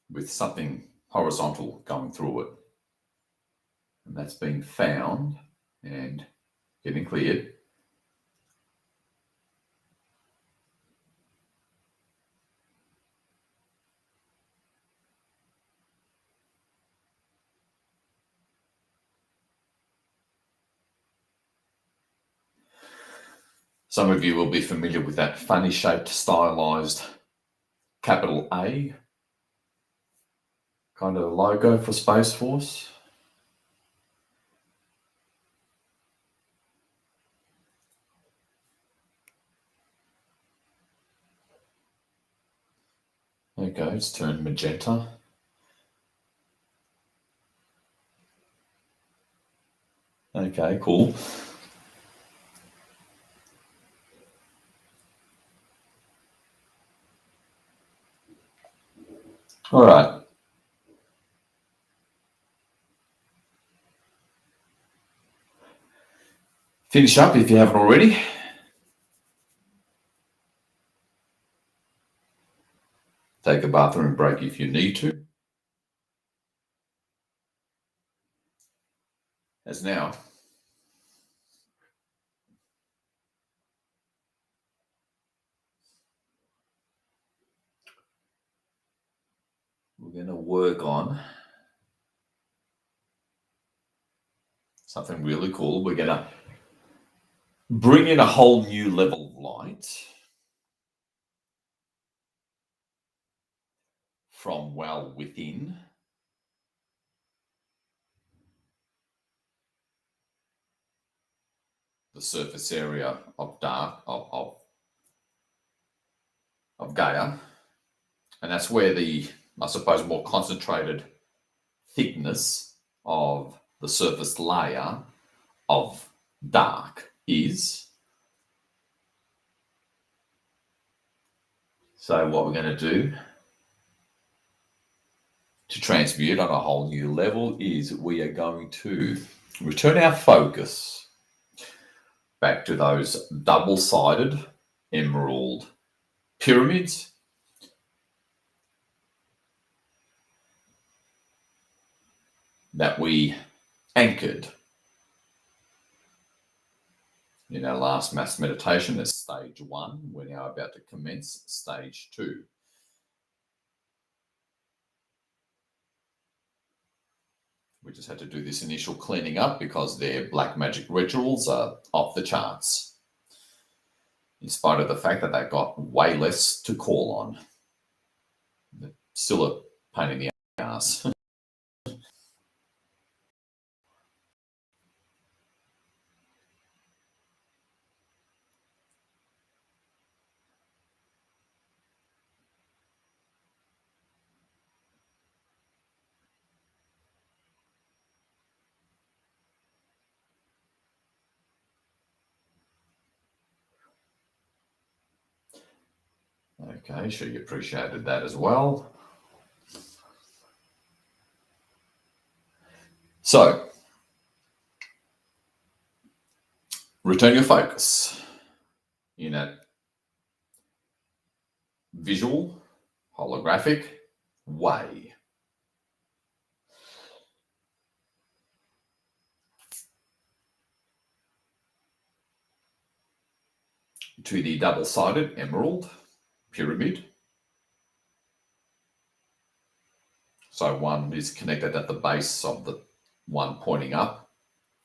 with something horizontal going through it. And that's been found and getting cleared. Some of you will be familiar with that funny shaped stylized capital A kind of logo for Space Force. Okay, it's turned magenta. Okay, cool. All right. Finish up if you haven't already. Take a bathroom break if you need to. As now, we're going to work on something really cool. We're going to bring in a whole new level of light from well within the surface area of Gaia, and that's where the, I suppose, more concentrated thickness of the surface layer of dark is. So what we're going to do to transmute on a whole new level is we are going to return our focus back to those double-sided emerald pyramids that we anchored in our last mass meditation as stage 1. We're now about to commence stage 2. We just had to do this initial cleaning up because their black magic rituals are off the charts, in spite of the fact that they've got way less to call on. They're still a pain in the ass. Okay, sure you appreciated that as well. So, return your focus in a visual, holographic way. To the double-sided emerald pyramid. So one is connected at the base of the one pointing up,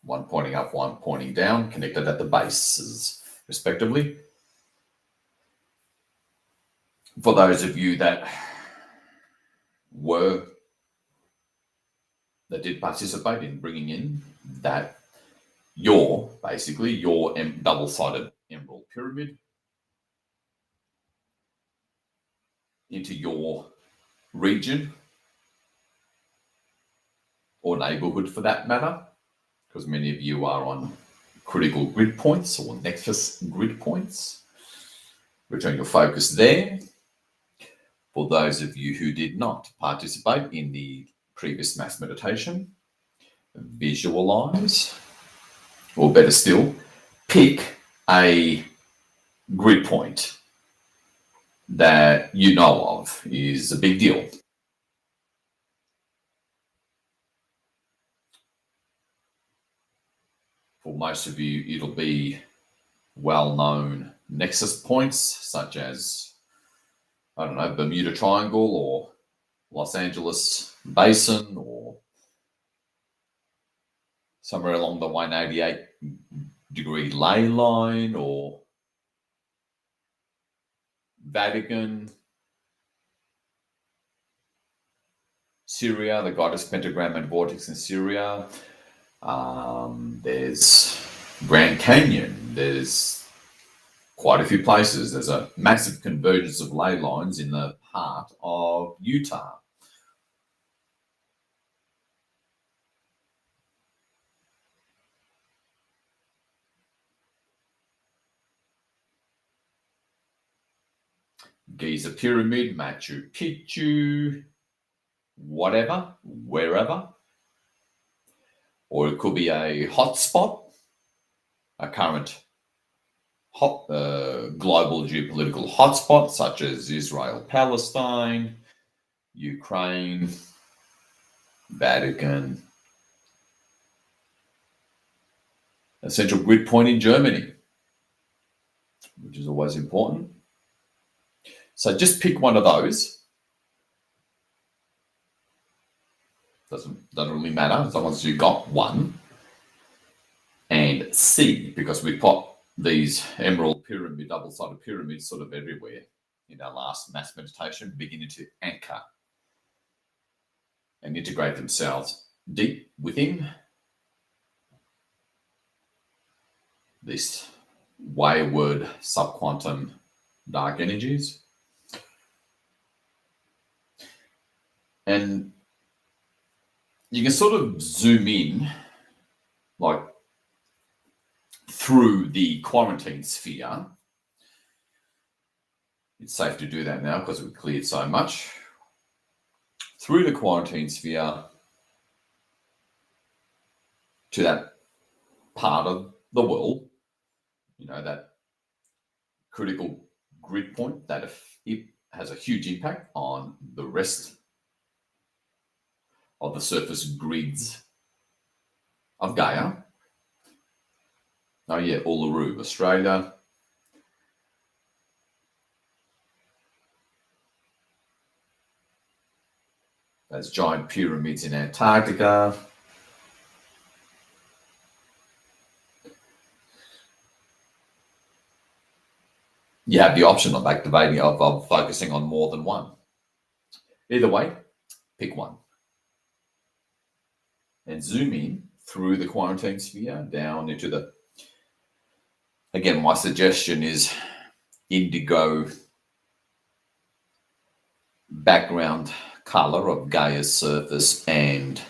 one pointing down, connected at the bases, respectively. For those of you that did participate in bringing in that, your double-sided emerald pyramid into your region or neighborhood for that matter, because many of you are on critical grid points or nexus grid points. Return your focus there. For those of you who did not participate in the previous mass meditation, visualize, or better still, pick a grid point that you know of is a big deal. For most of you, it'll be well-known nexus points such as, I don't know, Bermuda Triangle or Los Angeles Basin or somewhere along the 188-degree ley line or Vatican, Syria, the goddess pentagram and vortex in Syria. There's Grand Canyon. There's quite a few places. There's a massive convergence of ley lines in the heart of Utah. Giza Pyramid, Machu Picchu, whatever, wherever. Or it could be a hotspot, a current global geopolitical hotspot, such as Israel, Palestine, Ukraine, Vatican, a central grid point in Germany, which is always important. So just pick one of those. Doesn't really matter as long as you got one. And see, because we put these emerald pyramid, double-sided pyramids sort of everywhere in our last mass meditation, beginning to anchor and integrate themselves deep within this wayward subquantum dark energies. And you can sort of zoom in, like through the quarantine sphere. It's safe to do that now because we've cleared so much. Through the quarantine sphere to that part of the world, that critical grid point that it has a huge impact on the rest of the surface grids of Gaia. Oh yeah, Uluru, Australia. Those giant pyramids in Antarctica. You have the option of activating, of focusing on more than one. Either way, pick one. And zoom in through the quarantine sphere down into the, again, my suggestion is indigo background color of Gaia's surface and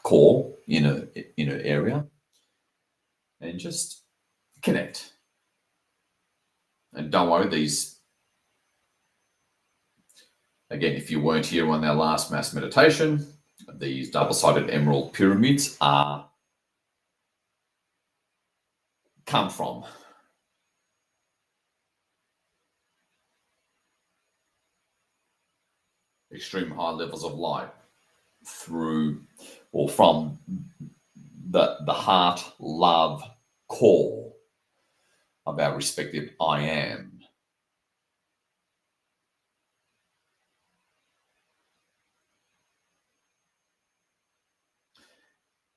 core inner area, and just connect. And don't worry, these, again, if you weren't here on our last mass meditation, these double-sided emerald pyramids come from extreme high levels of light through or from the heart, love, core of our respective I am.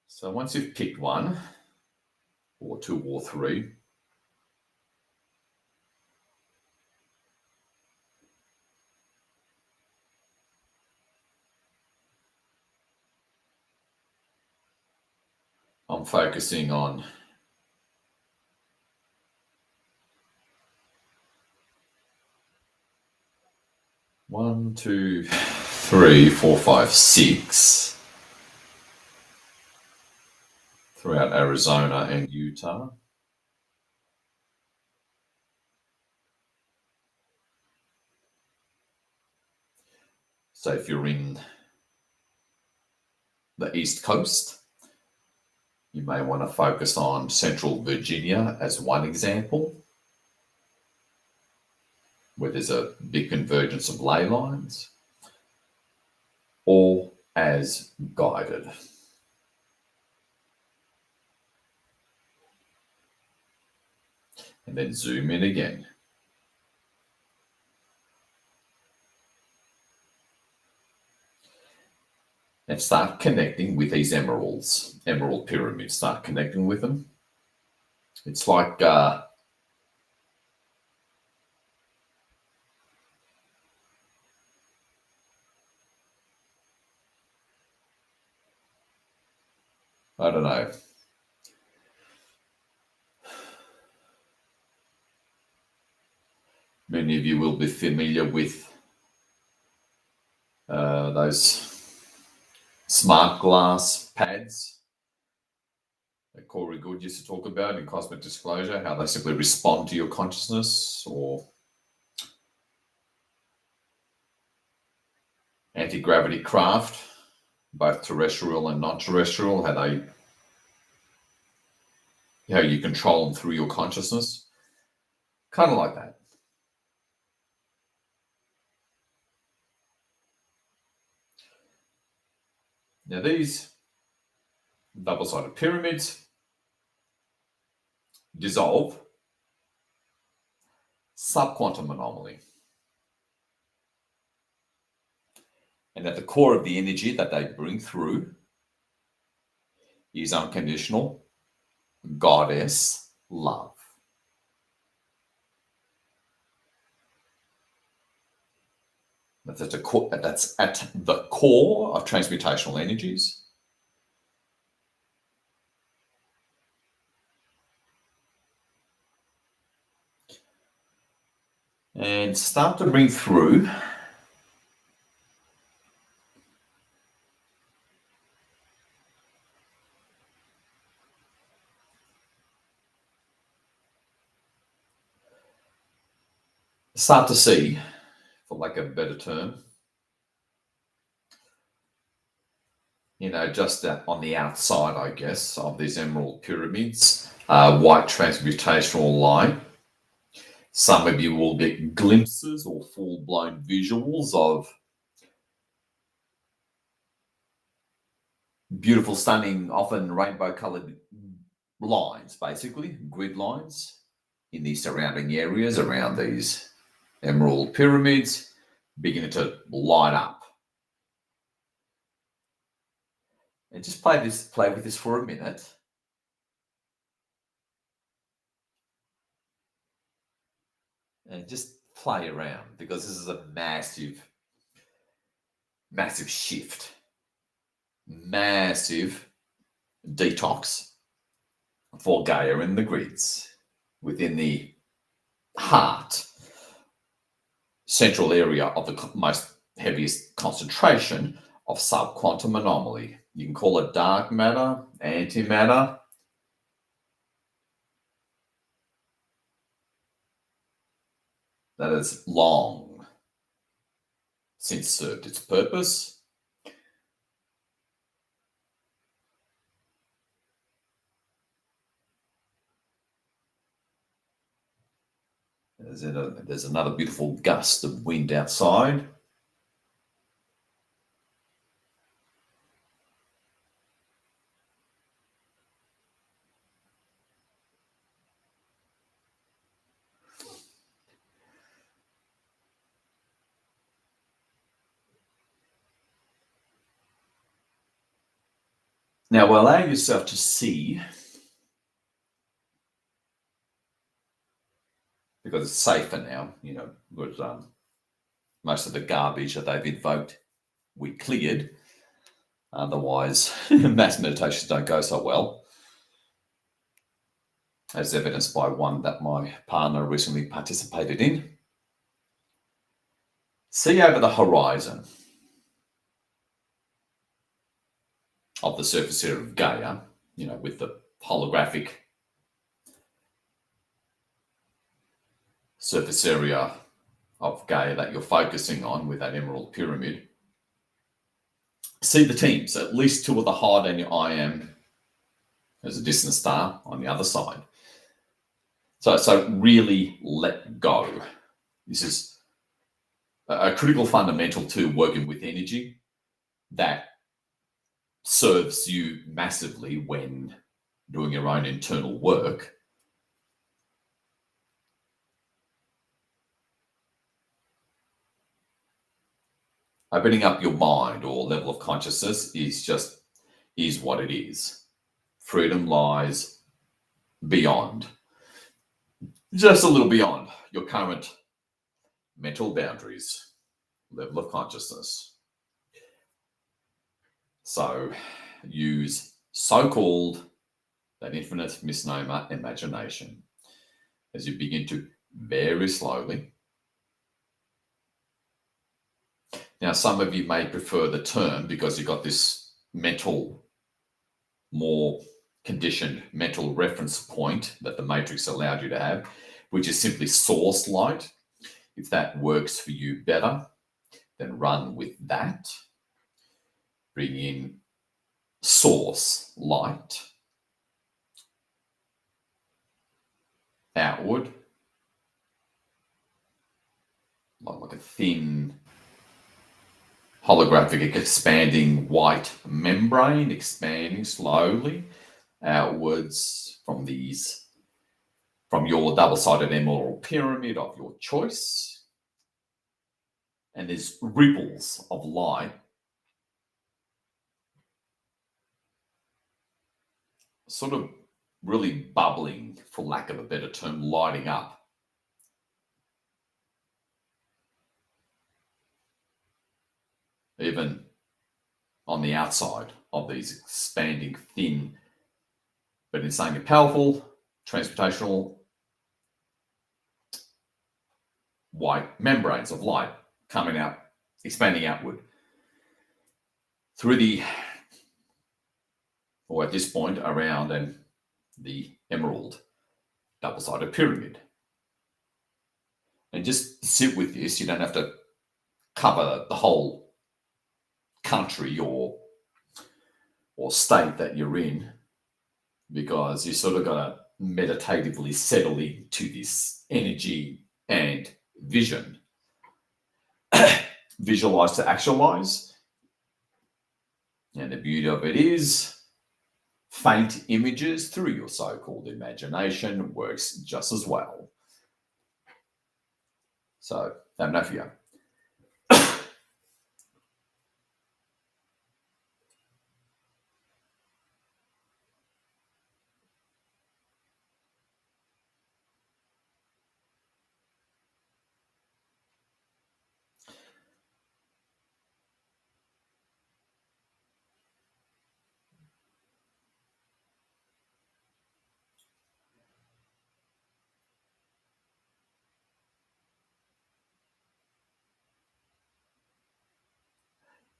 So once you've picked one, or two or three, I'm focusing on one, two, three, four, five, six throughout Arizona and Utah. So if you're in the East Coast, you may want to focus on Central Virginia as one example, where there's a big convergence of ley lines, or as guided. And then zoom in again. And start connecting with these emerald pyramids. Start connecting with them. It's like I don't know. Many of you will be familiar with those smart glass pads that Corey Good used to talk about in Cosmic Disclosure, how they simply respond to your consciousness, or anti-gravity craft, both terrestrial and non-terrestrial, how you control them through your consciousness. Kind of like that. Now these double-sided pyramids dissolve subquantum anomaly. And at the core of the energy that they bring through is unconditional goddess love. That's at the core of transmutational energies. And start to bring through see, for lack of a better term, just on the outside, I guess, of these emerald pyramids, white transmutational line. Some of you will get glimpses or full-blown visuals of beautiful, stunning, often rainbow-colored lines, basically, grid lines in the surrounding areas around these emerald pyramids, beginning to light up. And just play with this for a minute. And just play around, because this is a massive shift, massive detox for Gaia in the grids within the heart, central area of the most heaviest concentration of subquantum anomaly. You can call it dark matter, antimatter. That has long since served its purpose. There's another beautiful gust of wind outside. Now, allow yourself to see, because it's safer now, with most of the garbage that they've invoked, we cleared. Otherwise, mass meditations don't go so well, as evidenced by one that my partner recently participated in. See over the horizon of the surface area of Gaia, with the holographic surface area of Gaia that you're focusing on with that emerald pyramid. See the teams, at least two of the hard, and I am as a distant star on the other side. So really let go. This is a critical fundamental to working with energy that serves you massively when doing your own internal work. Opening up your mind or level of consciousness is what it is. Freedom lies beyond, just a little beyond your current mental boundaries, level of consciousness. So use so-called, that infinite misnomer, imagination, as you begin to very slowly. Now, some of you may prefer the term because you've got this mental, more conditioned mental reference point that the matrix allowed you to have, which is simply source light. If that works for you better, then run with that. Bring in source light outward, like a thin holographic expanding white membrane, expanding slowly outwards from your double-sided emerald pyramid of your choice. And there's ripples of light sort of really bubbling, for lack of a better term, lighting up. Even on the outside of these expanding thin, but insanely powerful, transportational white membranes of light coming out, expanding outward through or at this point around the emerald double-sided pyramid. And just sit with this. You don't have to cover the whole country or state that you're in, because you sort of got to meditatively settle into this energy and vision. Visualize to actualize. And the beauty of it is faint images through your so-called imagination works just as well. So, have no fear.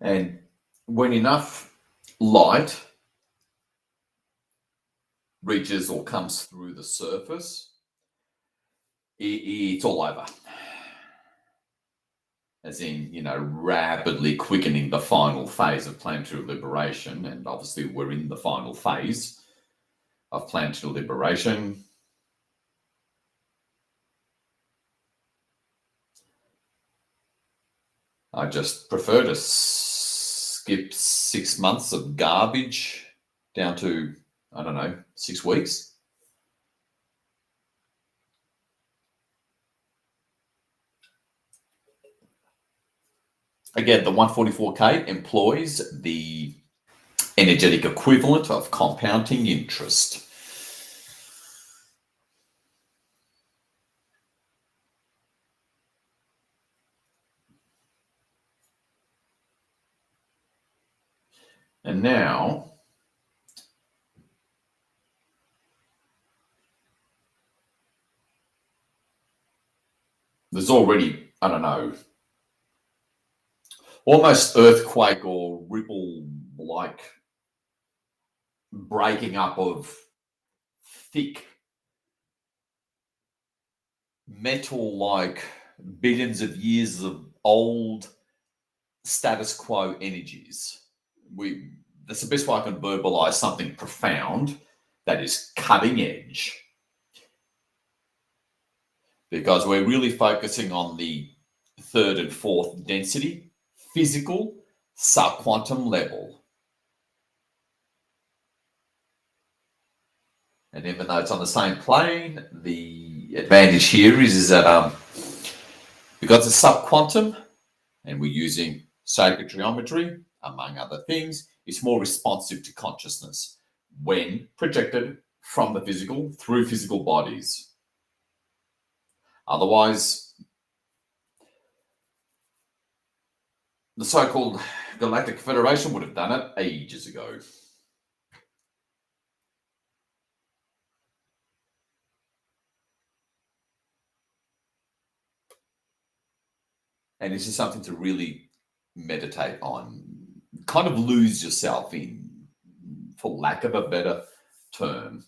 And when enough light reaches or comes through the surface, it's all over. As in, rapidly quickening the final phase of planetary liberation. And obviously we're in the final phase of planetary liberation. I just prefer to skip 6 months of garbage down to, 6 weeks. Again, the 144K employs the energetic equivalent of compounding interest. And now, there's already, almost earthquake or ripple-like breaking up of thick metal-like billions of years of old status quo energies. That's the best way I can verbalize something profound that is cutting edge, because we're really focusing on the third and fourth density, physical, subquantum level. And even though it's on the same plane, the advantage here is that because it's subquantum and we're using sacred geometry, among other things, it's more responsive to consciousness when projected from the physical through physical bodies. Otherwise, the so-called Galactic Federation would have done it ages ago. And this is something to really meditate on, kind of lose yourself in, for lack of a better term,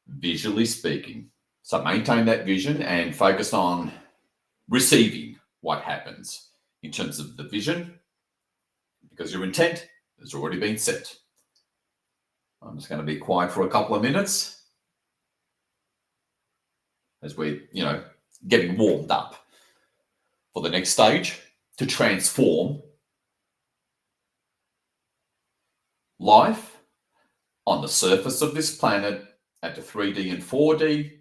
visually speaking. So maintain that vision and focus on receiving what happens in terms of the vision, because your intent has already been set. I'm just going to be quiet for a couple of minutes as we're, getting warmed up for the next stage to transform life on the surface of this planet into 3D and 4D,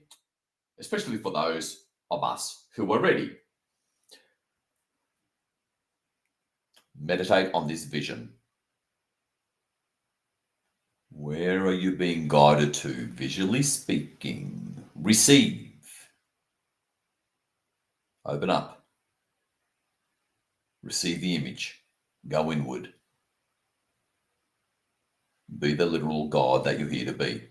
especially for those of us who are ready. Meditate on this vision. Where are you being guided to, visually speaking? Receive. Open up. Receive the image. Go inward. Be the literal God that you're here to be.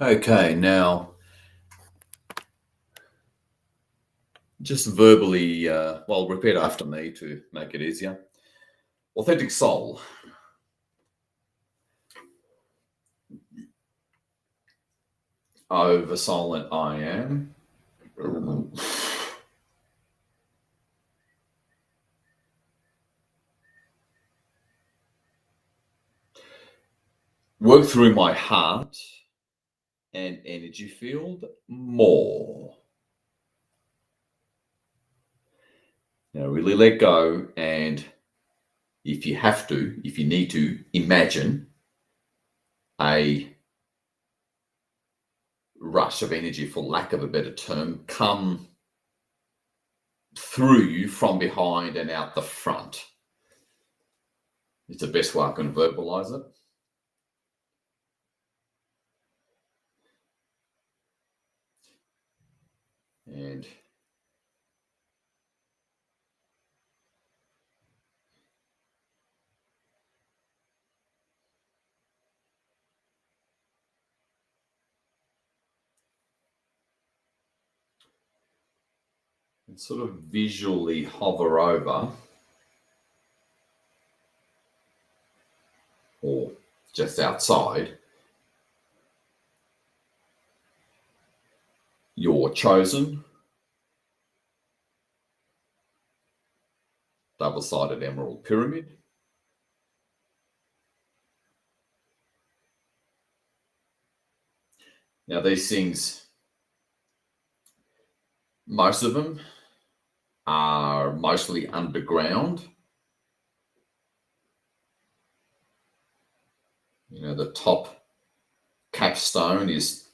Okay, now just verbally, repeat after me to make it easier. Authentic soul. Over silent I am. Work through my heart and energy field more. Now really let go, and if you need to, imagine a rush of energy, for lack of a better term, come through you from behind and out the front. It's the best way I can verbalize it. And sort of visually hover over, or just outside, your chosen double-sided emerald pyramid. Now these things, most of them are mostly underground. You know, the top capstone is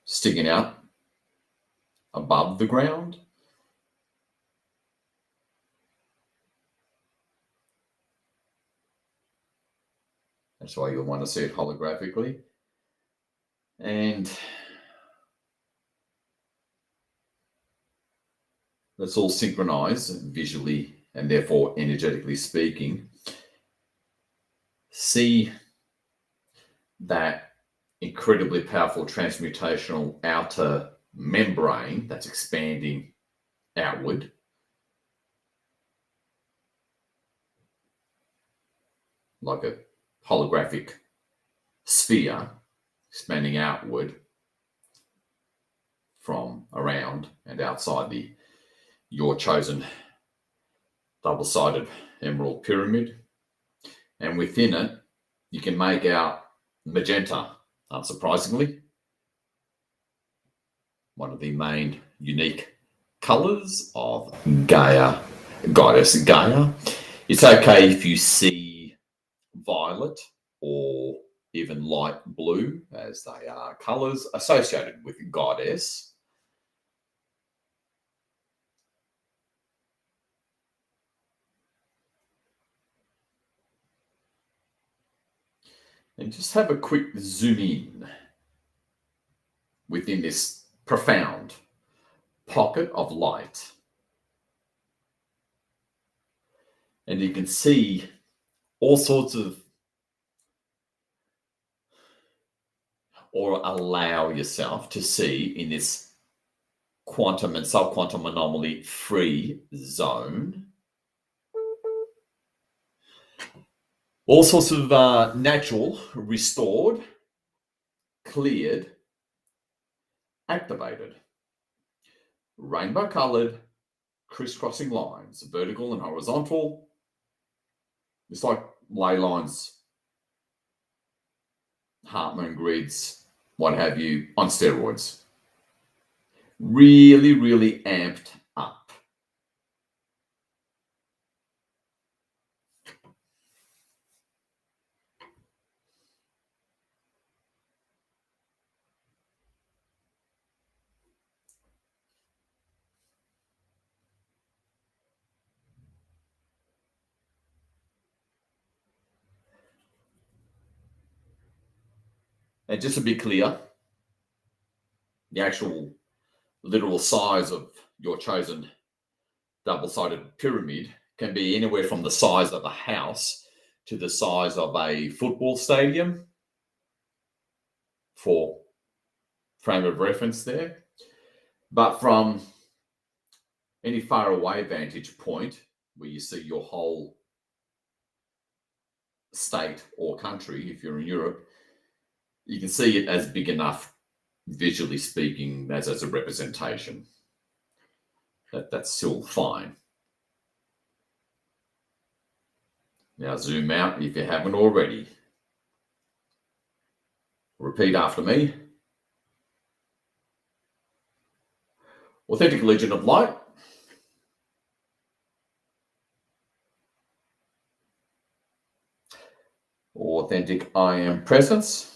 sticking out above the ground. That's why you'll want to see it holographically. And let's all synchronize visually and therefore energetically speaking. See that incredibly powerful transmutational outer membrane that's expanding outward. Like a holographic sphere expanding outward from around and outside your chosen double-sided emerald pyramid. And within it, you can make out magenta, unsurprisingly. One of the main unique colors of Gaia, goddess Gaia. It's okay if you see violet or even light blue, as they are colors associated with goddess. And just have a quick zoom in within this profound pocket of light. And you can see all sorts of, or allow yourself to see in this quantum and subquantum anomaly free zone, all sorts of natural, restored, cleared, activated, rainbow colored, crisscrossing lines, vertical and horizontal. It's like ley lines, heart moon grids, what have you, on steroids. Really, really amped up. And just to be clear, the actual literal size of your chosen double-sided pyramid can be anywhere from the size of a house to the size of a football stadium. for frame of reference there. But from any far away vantage point where you see your whole state or country, if you're in Europe, you can see it as big enough, visually speaking, as a representation. That's still fine. Now zoom out if you haven't already. Repeat after me. Authentic Legion of Light. Authentic I Am Presence.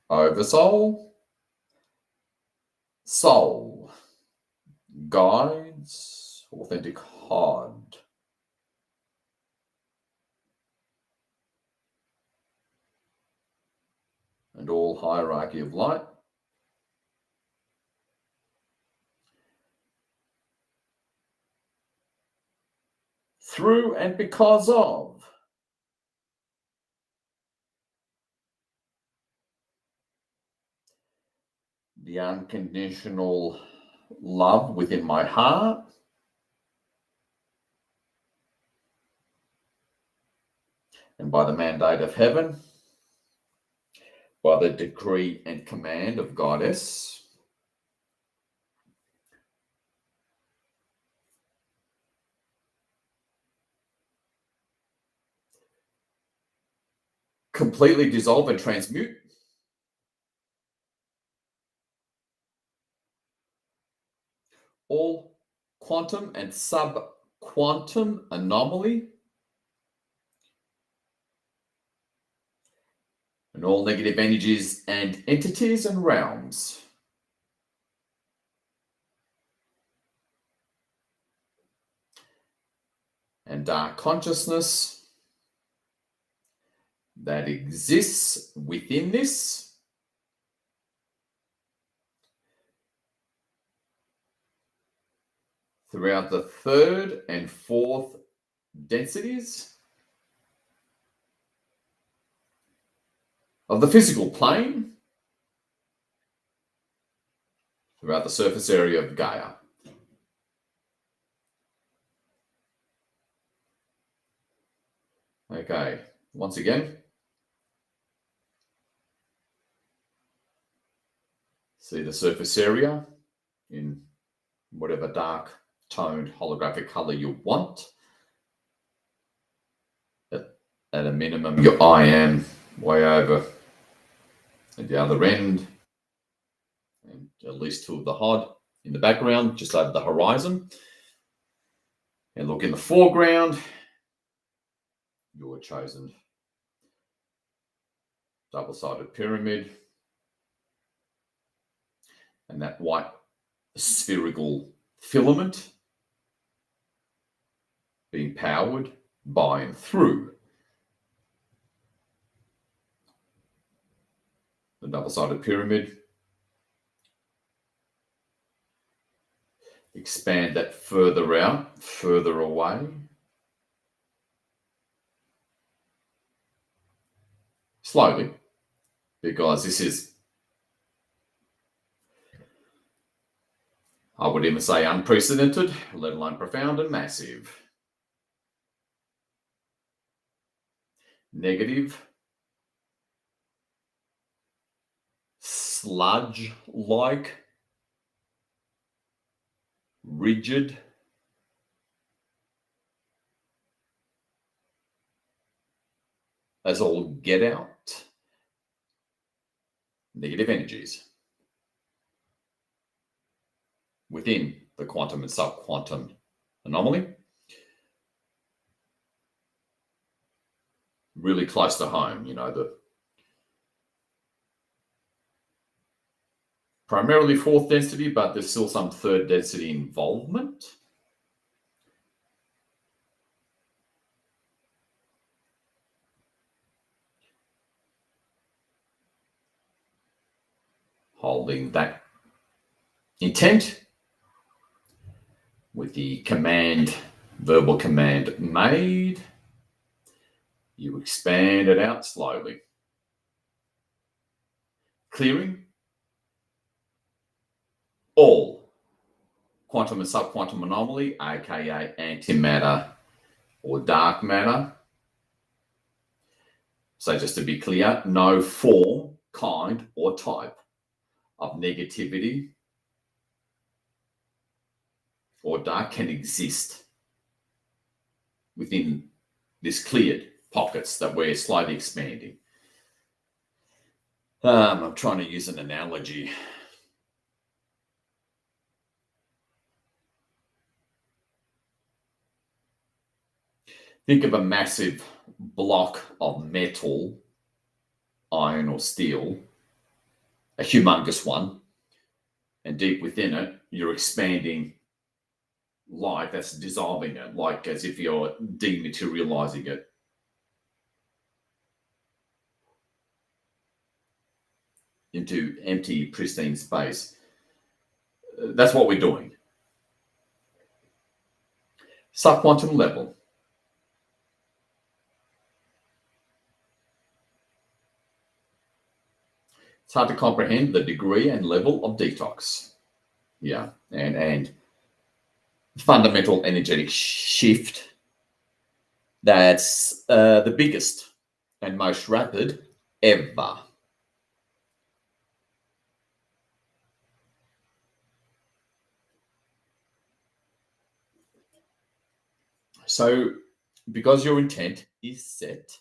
Oversoul. Soul. Guides. Authentic Hod. And all hierarchy of light. Through and because of the unconditional love within my heart, and by the mandate of heaven, by the decree and command of Goddess, completely dissolve and transmute all quantum and subquantum anomaly and all negative energies and entities and realms. And dark consciousness that exists within this throughout the third and fourth densities of the physical plane, throughout the surface area of Gaia. Okay, once again, see the surface area in whatever dark toned holographic color you want. At a minimum, your I am way over at the other end, and at least two of the HOD in the background, just over the horizon. And look in the foreground, your chosen double-sided pyramid, and that white spherical filament being powered by and through the double-sided pyramid. Expand that further out, further away. Slowly, because this is, I would even say, unprecedented, let alone profound and massive. Negative, sludge-like, rigid, as all get out, negative energies within the quantum and subquantum anomaly. Really close to home, you know, the primarily fourth density, but there's still some third density involvement. Holding that intent with the command, verbal command made, you expand it out slowly. clearing all quantum and subquantum anomaly, aka antimatter or dark matter. So just to be clear, no form, kind, or type of negativity or dark can exist within this cleared pockets that we're slightly expanding. I'm trying to use an analogy. Think of a massive block of metal, iron or steel, a humongous one, and deep within it, you're expanding light that's dissolving it, like as if you're dematerializing it. Into empty, pristine space. That's what we're doing. Subquantum level. It's hard to comprehend the degree and level of detox. Yeah, and fundamental energetic shift that's the biggest and most rapid ever. So, because your intent is set,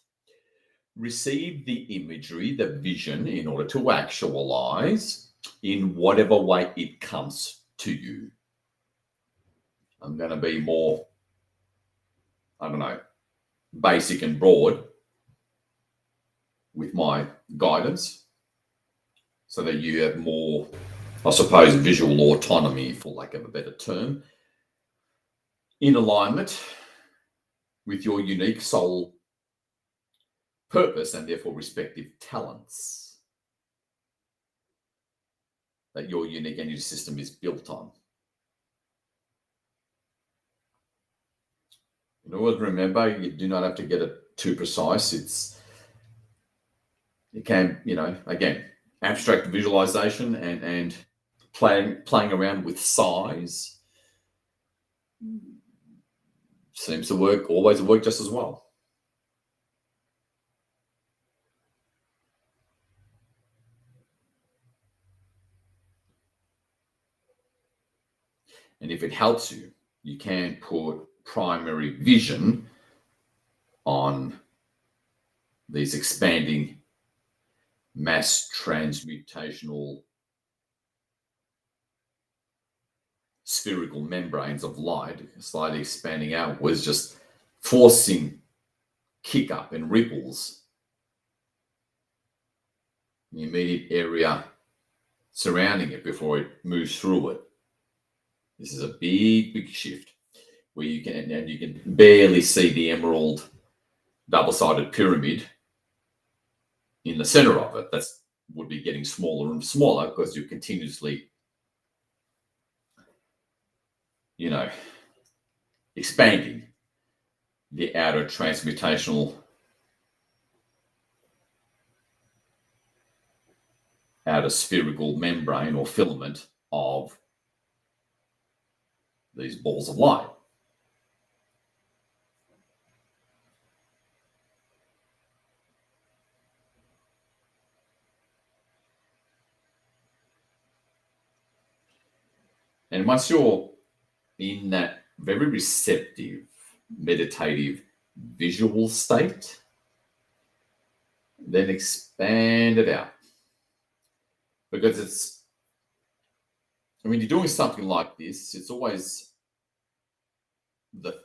receive the imagery, the vision, in order to actualize in whatever way it comes to you. I'm going to be more, basic and broad with my guidance so that you have more, I suppose, visual autonomy, for lack of a better term, in alignment with your unique soul purpose and therefore respective talents that your unique energy system is built on. In order to remember, you do not have to get it too precise. It can, again, abstract visualization and playing around with size seems to always work just as well. And if it helps you, you can put primary vision on these expanding mass transmutational spherical membranes of light, slightly expanding outwards, just forcing kick up and ripples in the immediate area surrounding it before it moves through it. This is a big shift where you can barely see the emerald double-sided pyramid in the center of it. That would be getting smaller and smaller because you're continuously, expanding the outer transmutational outer spherical membrane or filament of these balls of light. And once you're in that very receptive, meditative, visual state, then expand it out. Because when you're doing something like this, it's always the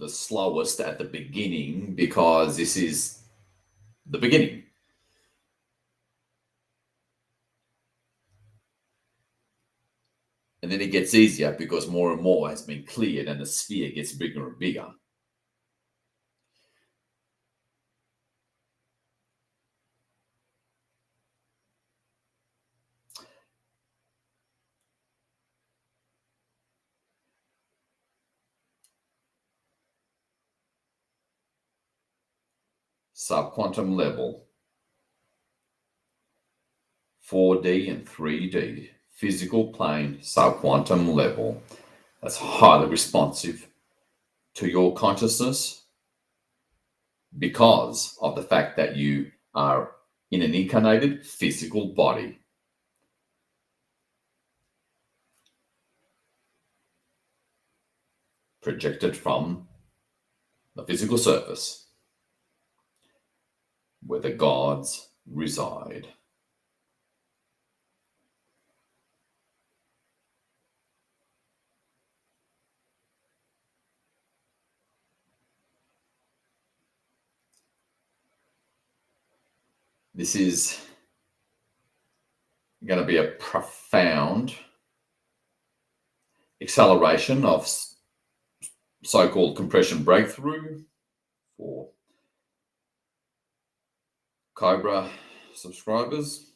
slowest at the beginning, because this is the beginning. And then it gets easier because more and more has been cleared and the sphere gets bigger and bigger. Subquantum level. 4D and 3D, physical plane, subquantum level. That's highly responsive to your consciousness because of the fact that you are in an incarnated physical body. Projected from the physical surface where the gods reside. This is going to be a profound acceleration of so-called compression breakthrough for Cobra subscribers.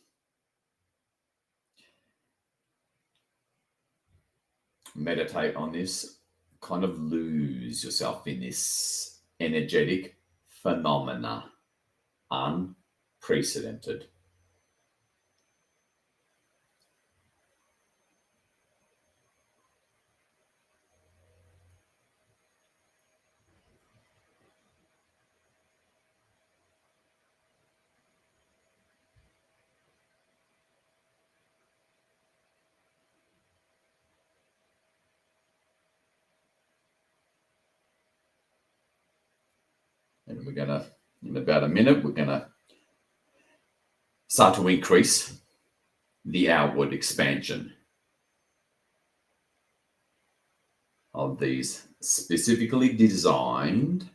Meditate on this, kind of lose yourself in this energetic phenomena, unprecedented. And we're going to, in about a minute, we're going to start to increase the outward expansion of these specifically designed,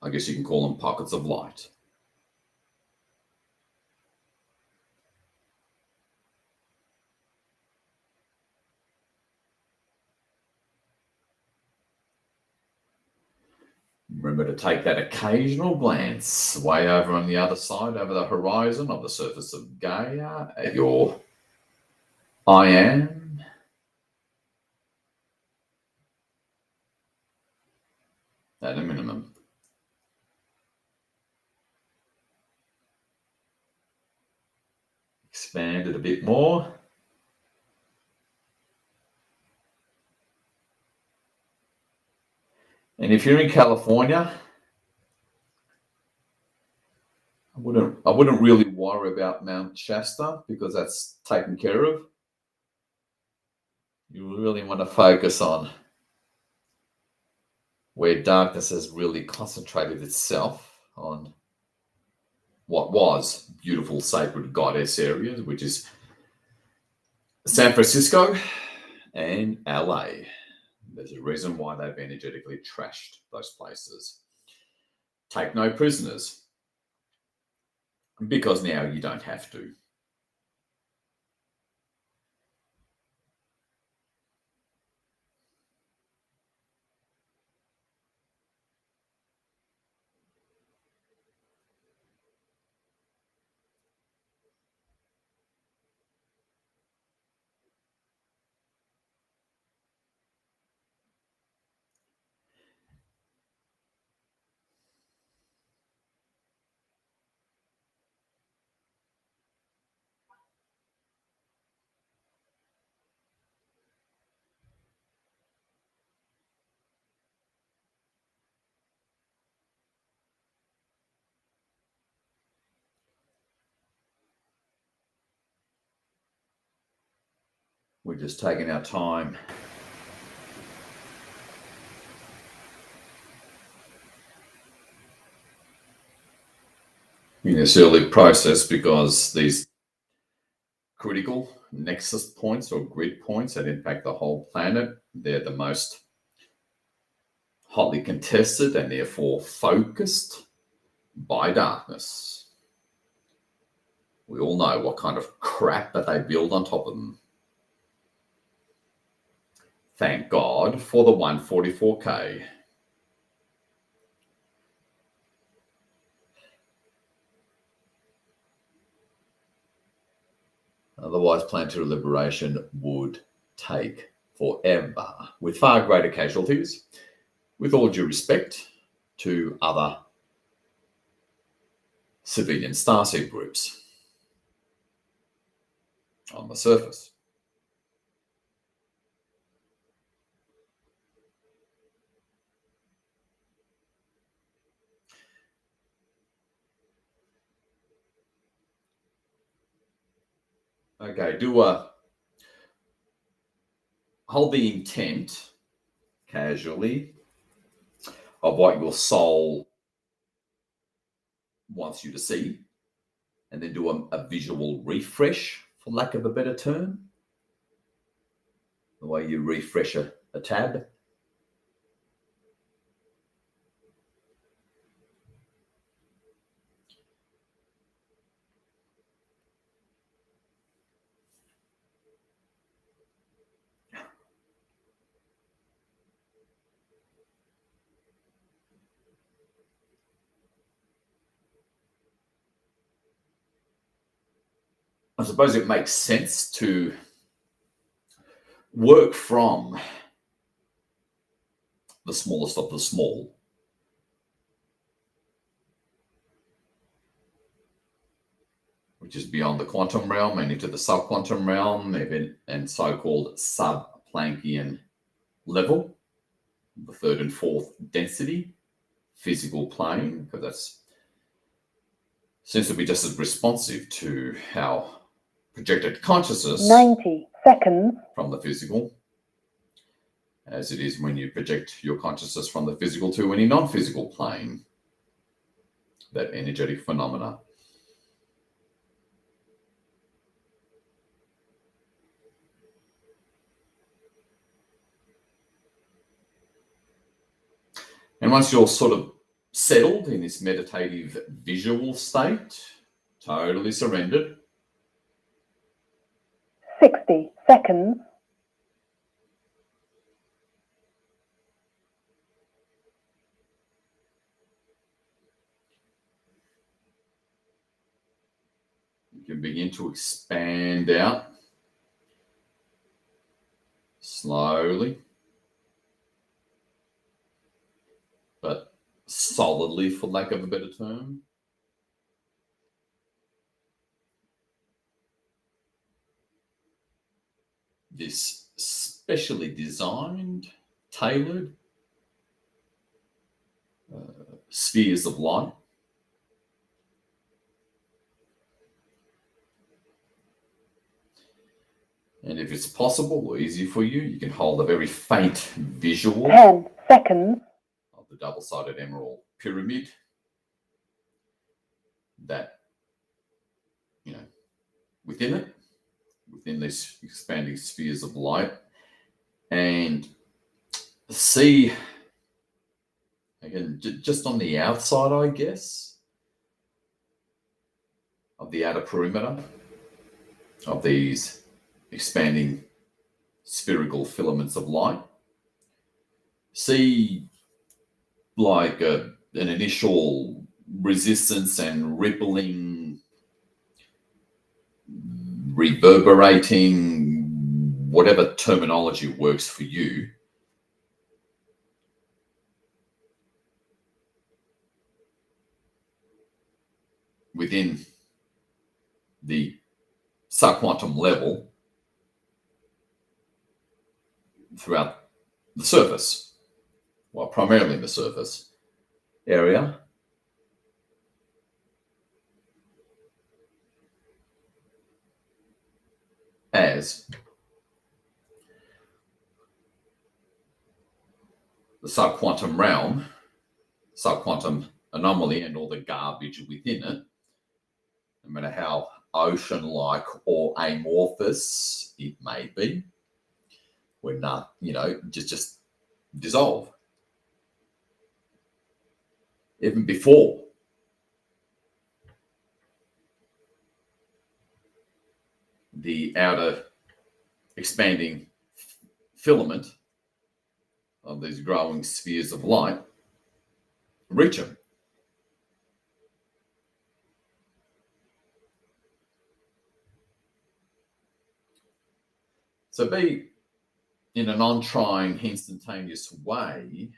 I guess you can call them pockets of light. Remember to take that occasional glance way over on the other side, over the horizon of the surface of Gaia, at your I am. At a minimum. Expand it a bit more. And if you're in California, I wouldn't really worry about Mount Shasta because that's taken care of. You really want to focus on where darkness has really concentrated itself on what was beautiful sacred goddess areas, which is San Francisco and LA. There's a reason why they've energetically trashed those places. Take no prisoners, because now you don't have to. We're just taking our time. In this early process, because these critical nexus points or grid points that impact the whole planet, they're the most hotly contested and therefore focused by darkness. We all know what kind of crap that they build on top of them. Thank God for the 144K. Otherwise, planetary liberation would take forever, with far greater casualties, with all due respect to other civilian starseed groups. on the surface. Okay, hold the intent casually of what your soul wants you to see, and then do a visual refresh, for lack of a better term. The way you refresh a tab. I suppose it makes sense to work from the smallest of the small, which is beyond the quantum realm and into the subquantum realm, even and so-called sub-Planckian level, the third and fourth density, physical plane, because that seems to be just as responsive to how projected consciousness 90 seconds from the physical as it is when you project your consciousness from the physical to any non-physical plane, that energetic phenomena. And once you're sort of settled in this meditative visual state, totally surrendered, 60 seconds you can begin to expand out slowly, but solidly, for lack of a better term. This specially designed, tailored spheres of light. And if it's possible or easy for you, you can hold a very faint visual 10 seconds of the double-sided emerald pyramid that, within these expanding spheres of light, and see, again, just on the outside, I guess, of the outer perimeter of these expanding spherical filaments of light, see like an initial resistance and rippling, reverberating, whatever terminology works for you, within the subquantum level throughout the surface, well, primarily the surface area, as the subquantum realm, subquantum anomaly, and all the garbage within it, no matter how ocean-like or amorphous it may be, we're not, just dissolve. Even before the outer expanding filament of these growing spheres of light reach them. So be, in a non-trying, instantaneous way,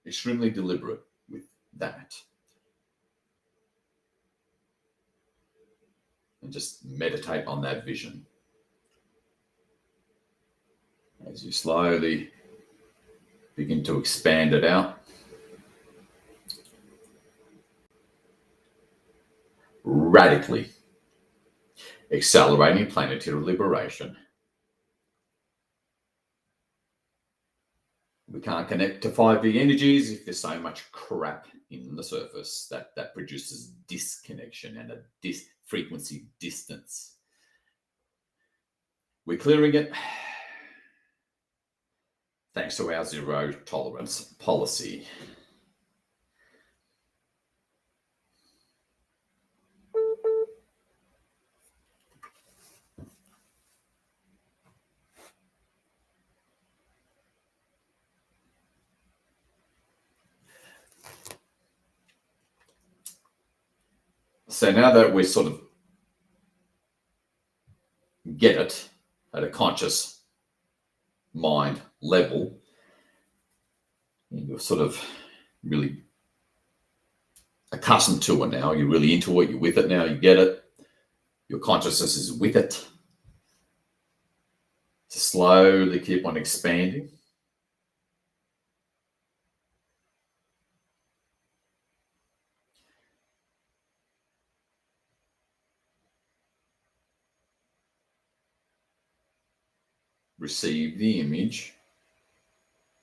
extremely deliberate with that. and just meditate on that vision. As you slowly begin to expand it out, radically accelerating planetary liberation. We can't connect to 5D energies if there's so much crap in the surface that produces disconnection and a frequency distance. We're clearing it thanks to our zero tolerance policy. So now that we sort of get it at a conscious mind level, you're sort of really accustomed to it now. You're really into it. You're with it now. You get it. Your consciousness is with it. To slowly keep on expanding. Receive the image.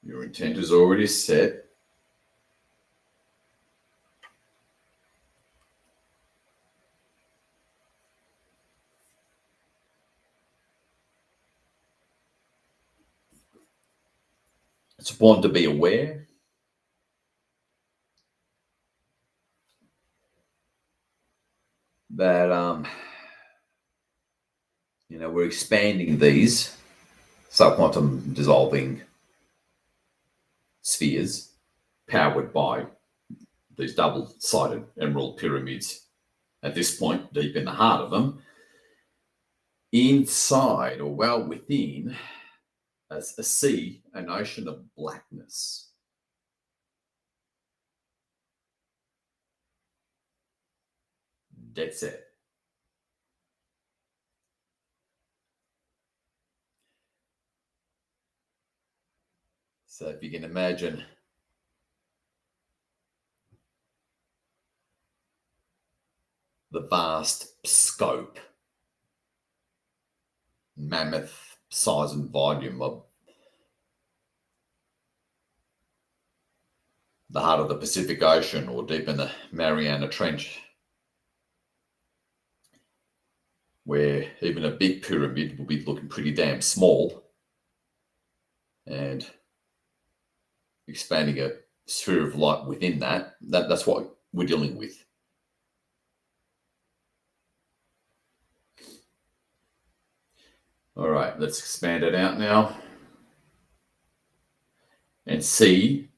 Your intent is already set. It's important to be aware that we're expanding these subquantum dissolving spheres powered by these double-sided emerald pyramids at this point, deep in the heart of them, inside or well within a sea, an ocean of blackness. Dead set. So if you can imagine the vast scope, mammoth size and volume of the heart of the Pacific Ocean or deep in the Mariana Trench, where even a big pyramid will be looking pretty damn small, and expanding a sphere of light within that's what we're dealing with. All right, let's expand it out now and see,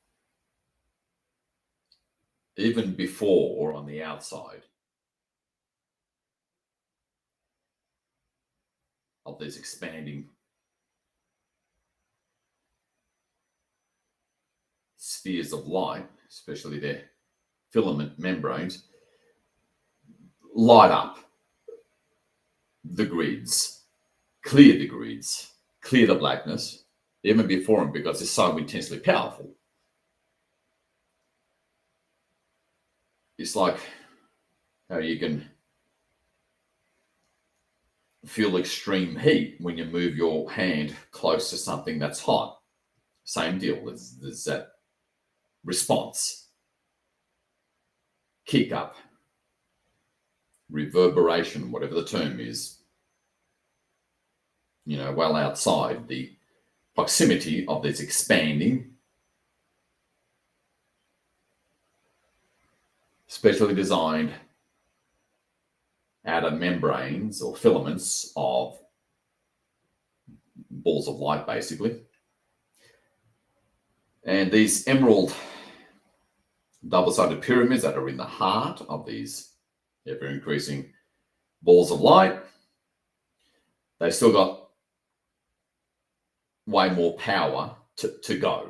even before or on the outside of these expanding spheres of light, especially their filament membranes, light up the grids, clear the grids, clear the blackness, even before them, because it's so intensely powerful. It's like how you can feel extreme heat when you move your hand close to something that's hot. Same deal. There's that response, kick up, reverberation, whatever the term is, well outside the proximity of this expanding, specially designed outer membranes or filaments of balls of light, basically. And these emerald double-sided pyramids that are in the heart of these ever-increasing balls of light, they've still got way more power to go.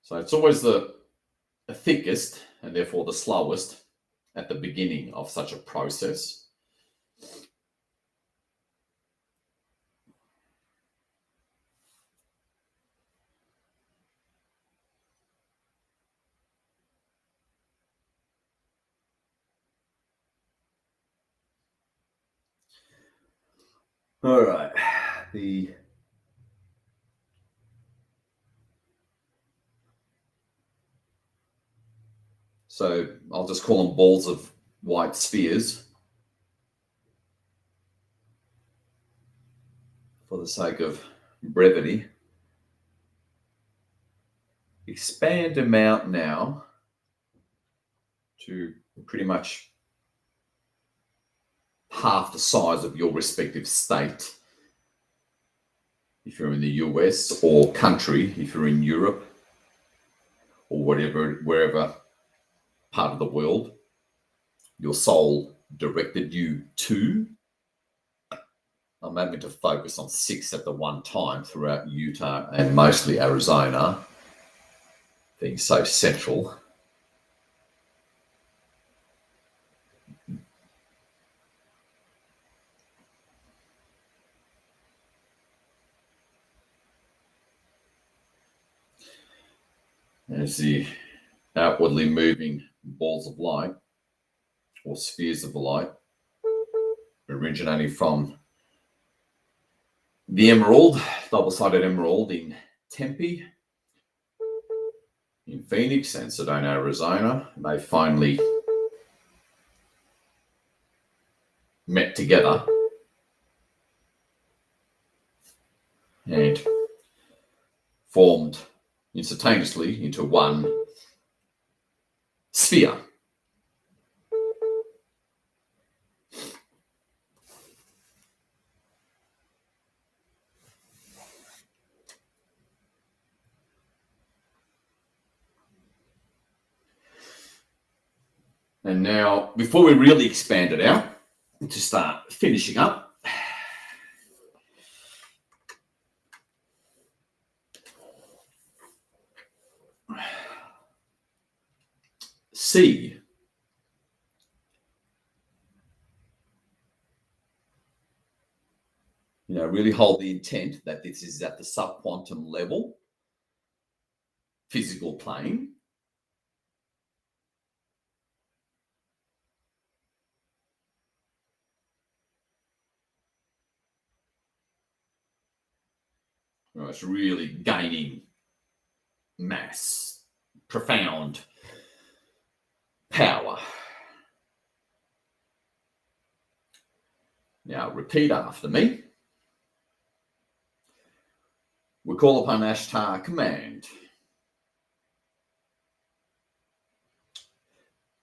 So it's always the thickest and therefore the slowest at the beginning of such a process. All right, so I'll just call them balls of white spheres for the sake of brevity. Expand them out now to pretty much half the size of your respective state. If you're in the US, or country, if you're in Europe, or wherever part of the world your soul directed you to. I'm having to focus on 6 at the one time throughout Utah and mostly Arizona, being so central. As the outwardly moving balls of light, or spheres of light, originating from the emerald, double-sided emerald in Tempe, in Phoenix and Sedona, Arizona. They finally met together and formed instantaneously into one sphere. And now, before we really expand it out, to start finishing up, C. Really hold the intent that this is at the subquantum level, physical plane. It's really gaining mass, profound power. Now, repeat after me. We call upon Ashtar command.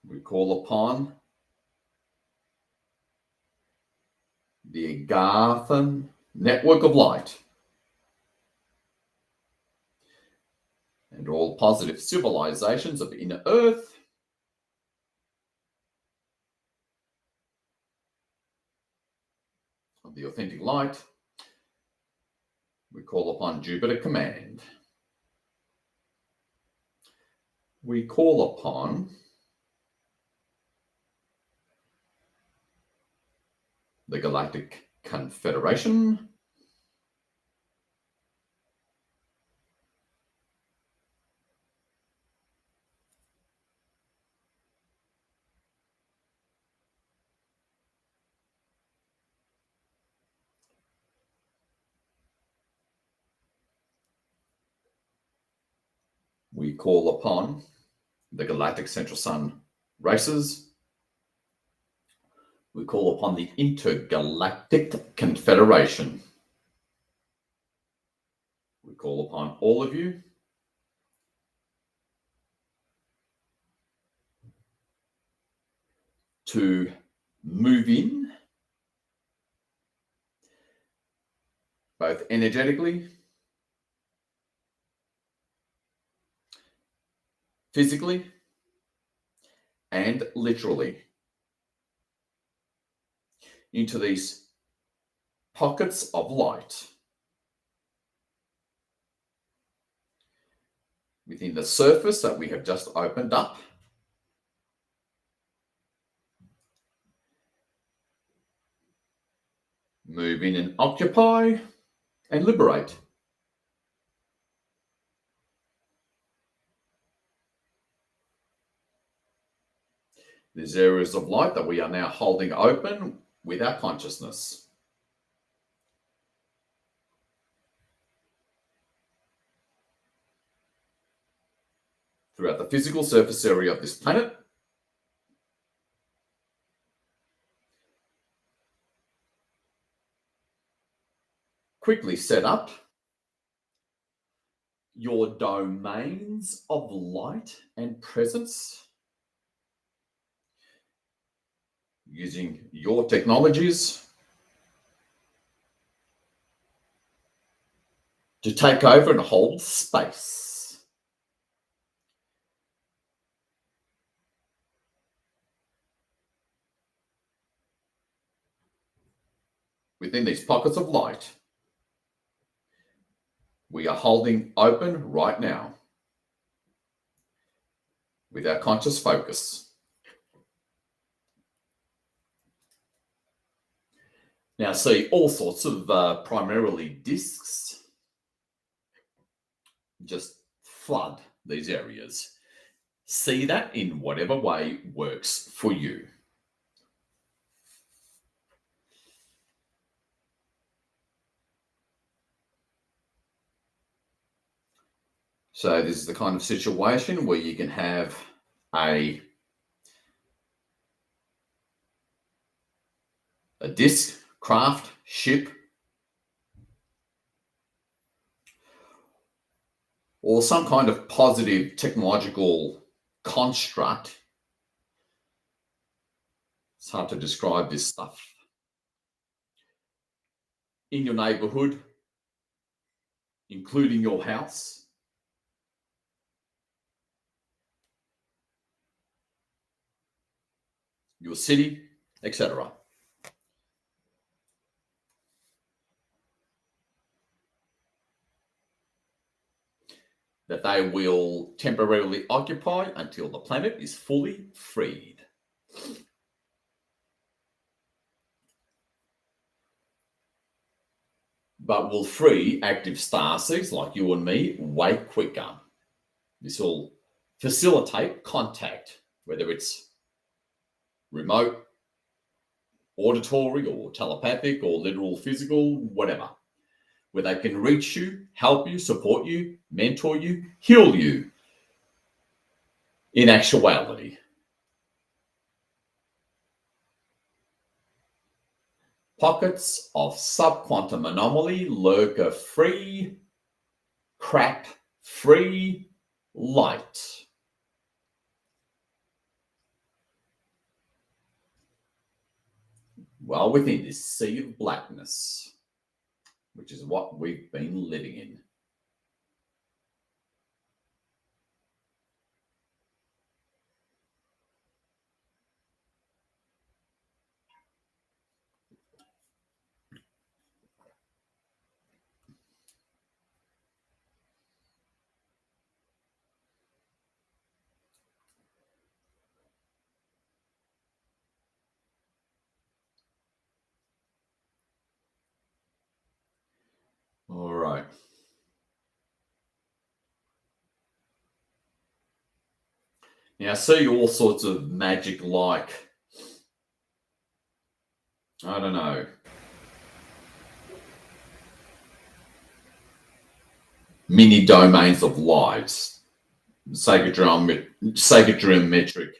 We call upon the Agarthan network of light and all positive civilizations of inner earth of the authentic light. We call upon Jupiter command. We call upon the Galactic Confederation. We call upon the Galactic Central Sun races. We call upon the Intergalactic Confederation. We call upon all of you to move in, both energetically, physically, and literally, into these pockets of light within the surface that we have just opened up. Move in and occupy and liberate. There's areas of light that we are now holding open with our consciousness. Throughout the physical surface area of this planet, quickly set up your domains of light and presence using your technologies to take over and hold space. Within these pockets of light, we are holding open right now with our conscious focus. Now see all sorts of primarily discs just flood these areas. See that in whatever way works for you. So this is the kind of situation where you can have a disc, craft, ship, or some kind of positive technological construct. It's hard to describe this stuff. In your neighborhood, including your house, your city, etc. That they will temporarily occupy until the planet is fully freed. But will free active starseeds like you and me way quicker. This will facilitate contact, whether it's remote, auditory, or telepathic, or literal physical, whatever, where they can reach you, help you, support you, mentor you, heal you in actuality. Pockets of subquantum anomaly, lurker-free, crap-free light. Well, within this sea of blackness, which is what we've been living in. All right. Now, I see all sorts of magic-like, I don't know, mini domains of light, sacred geometric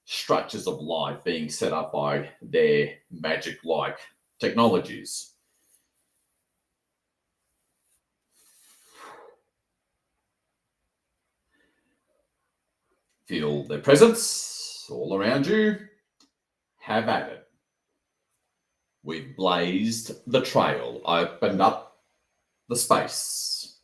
structures of light being set up by their magic-like technologies. Feel their presence all around you. Have at it. We've blazed the trail, opened up the space.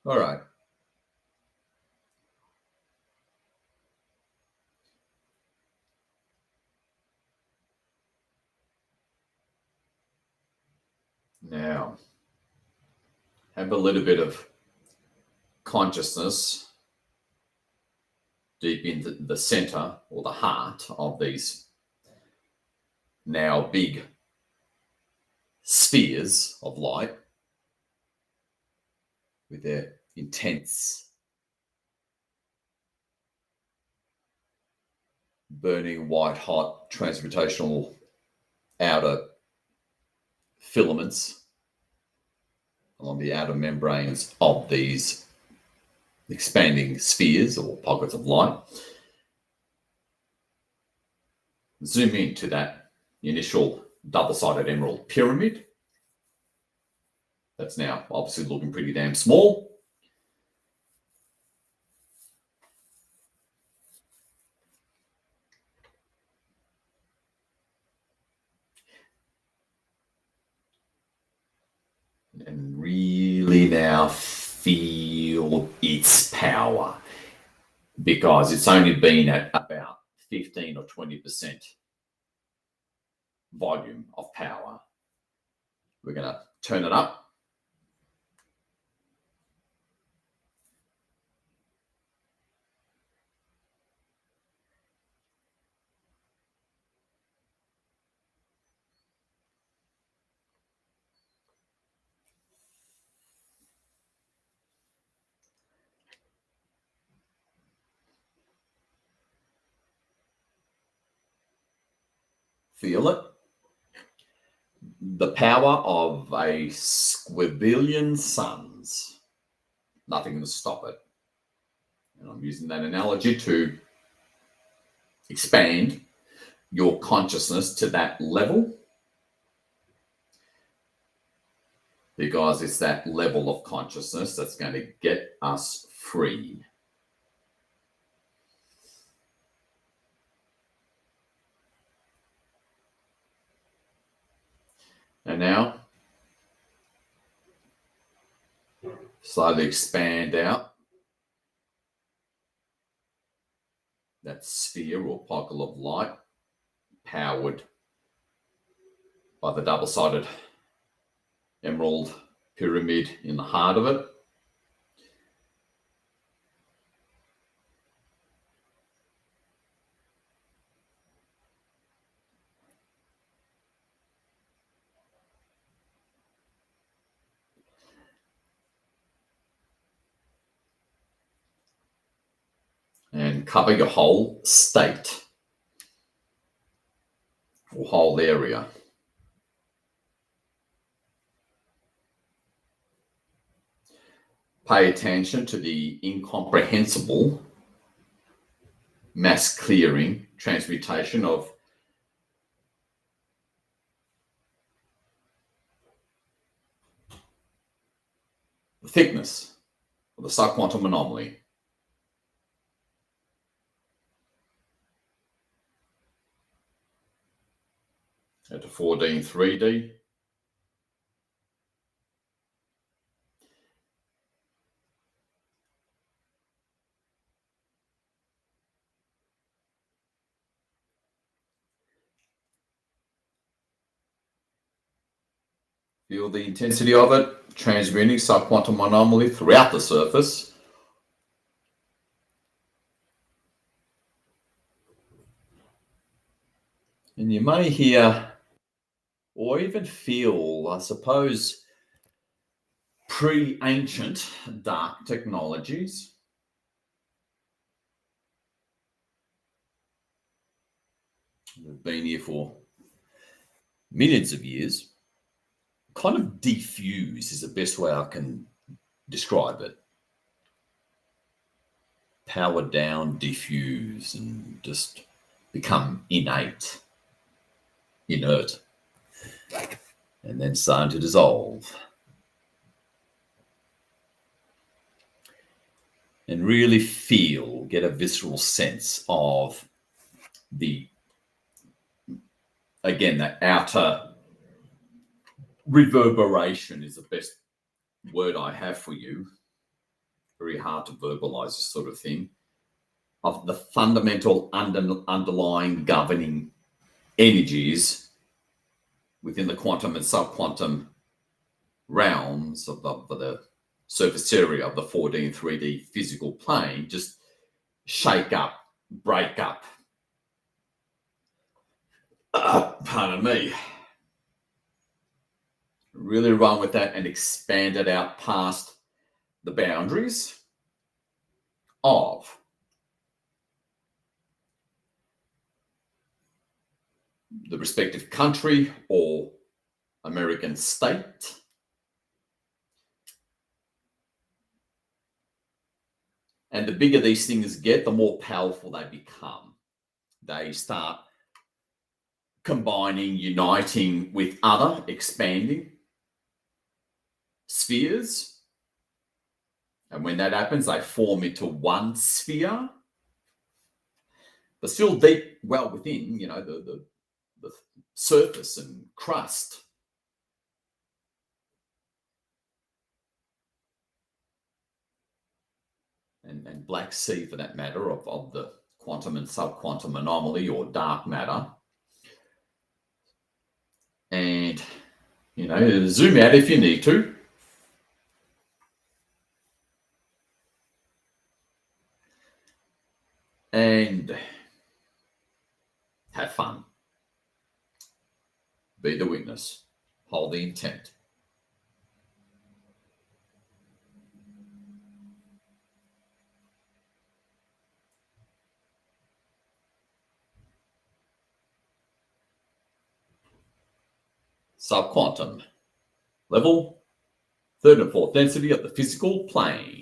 All right. Now, have a little bit of consciousness deep into the center or the heart of these now big spheres of light with their intense burning white hot transmutational outer filaments along the outer membranes of these expanding spheres or pockets of light. Zoom into that initial double-sided emerald pyramid. That's now obviously looking pretty damn small. And really now feel its power, because it's only been at about 15 or 20% volume of power. We're going to turn it up. Feel it. The power of a squillion suns. Nothing can stop it. And I'm using that analogy to expand your consciousness to that level, because it's that level of consciousness that's going to get us free. And now, slowly expand out that sphere or pocket of light, powered by the double-sided emerald pyramid in the heart of it. And cover your whole state or whole area. Pay attention to the incomprehensible mass clearing transmutation of the thickness of the subquantum anomaly. At the 4D and 3D. Feel the intensity of it, transmuting subquantum anomaly throughout the surface. And you may hear or even feel, I suppose, pre-ancient dark technologies. They've been here for millions of years. Kind of diffuse is the best way I can describe it. Power down, diffuse, and just become innate, inert, and then starting to dissolve. And really feel, get a visceral sense of the, again, that outer reverberation is the best word I have for you. Very hard to verbalize this sort of thing. Of the fundamental underlying governing energies within the quantum and subquantum realms of the surface area of the 4D and 3D physical plane just shake up, break up. Pardon me. Really run with that and expand it out past the boundaries of the respective country or American state. And the bigger these things get, the more powerful they become. They start combining, uniting with other expanding spheres. And when that happens, they form into one sphere. But still deep, well within, the surface and crust. And black sea, for that matter, of the quantum and subquantum anomaly or dark matter. And, zoom out if you need to. And have fun. Be the witness. Hold the intent. Subquantum level, third and fourth density of the physical plane.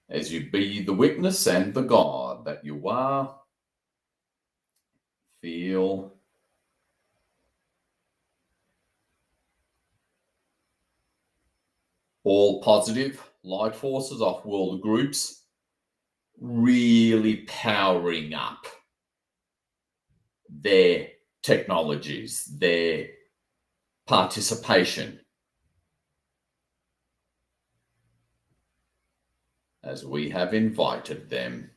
As you be the witness and the God that you are, feel all positive light forces of world groups really powering up their technologies, their participation as we have invited them.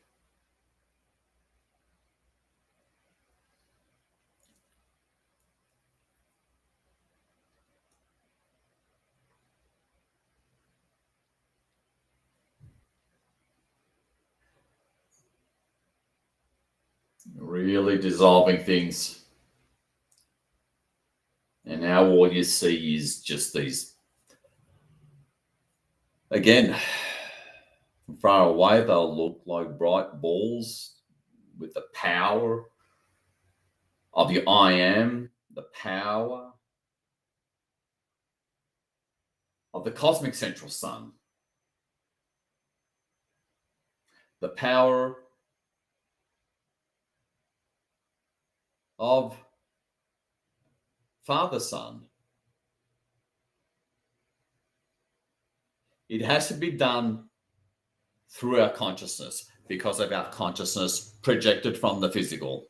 Really dissolving things. And now all you see is just these, again, from far away, they'll look like bright balls with the power of the I am, the power of the cosmic central sun, the power of Father Sun. It has to be done through our consciousness because of our consciousness projected from the physical.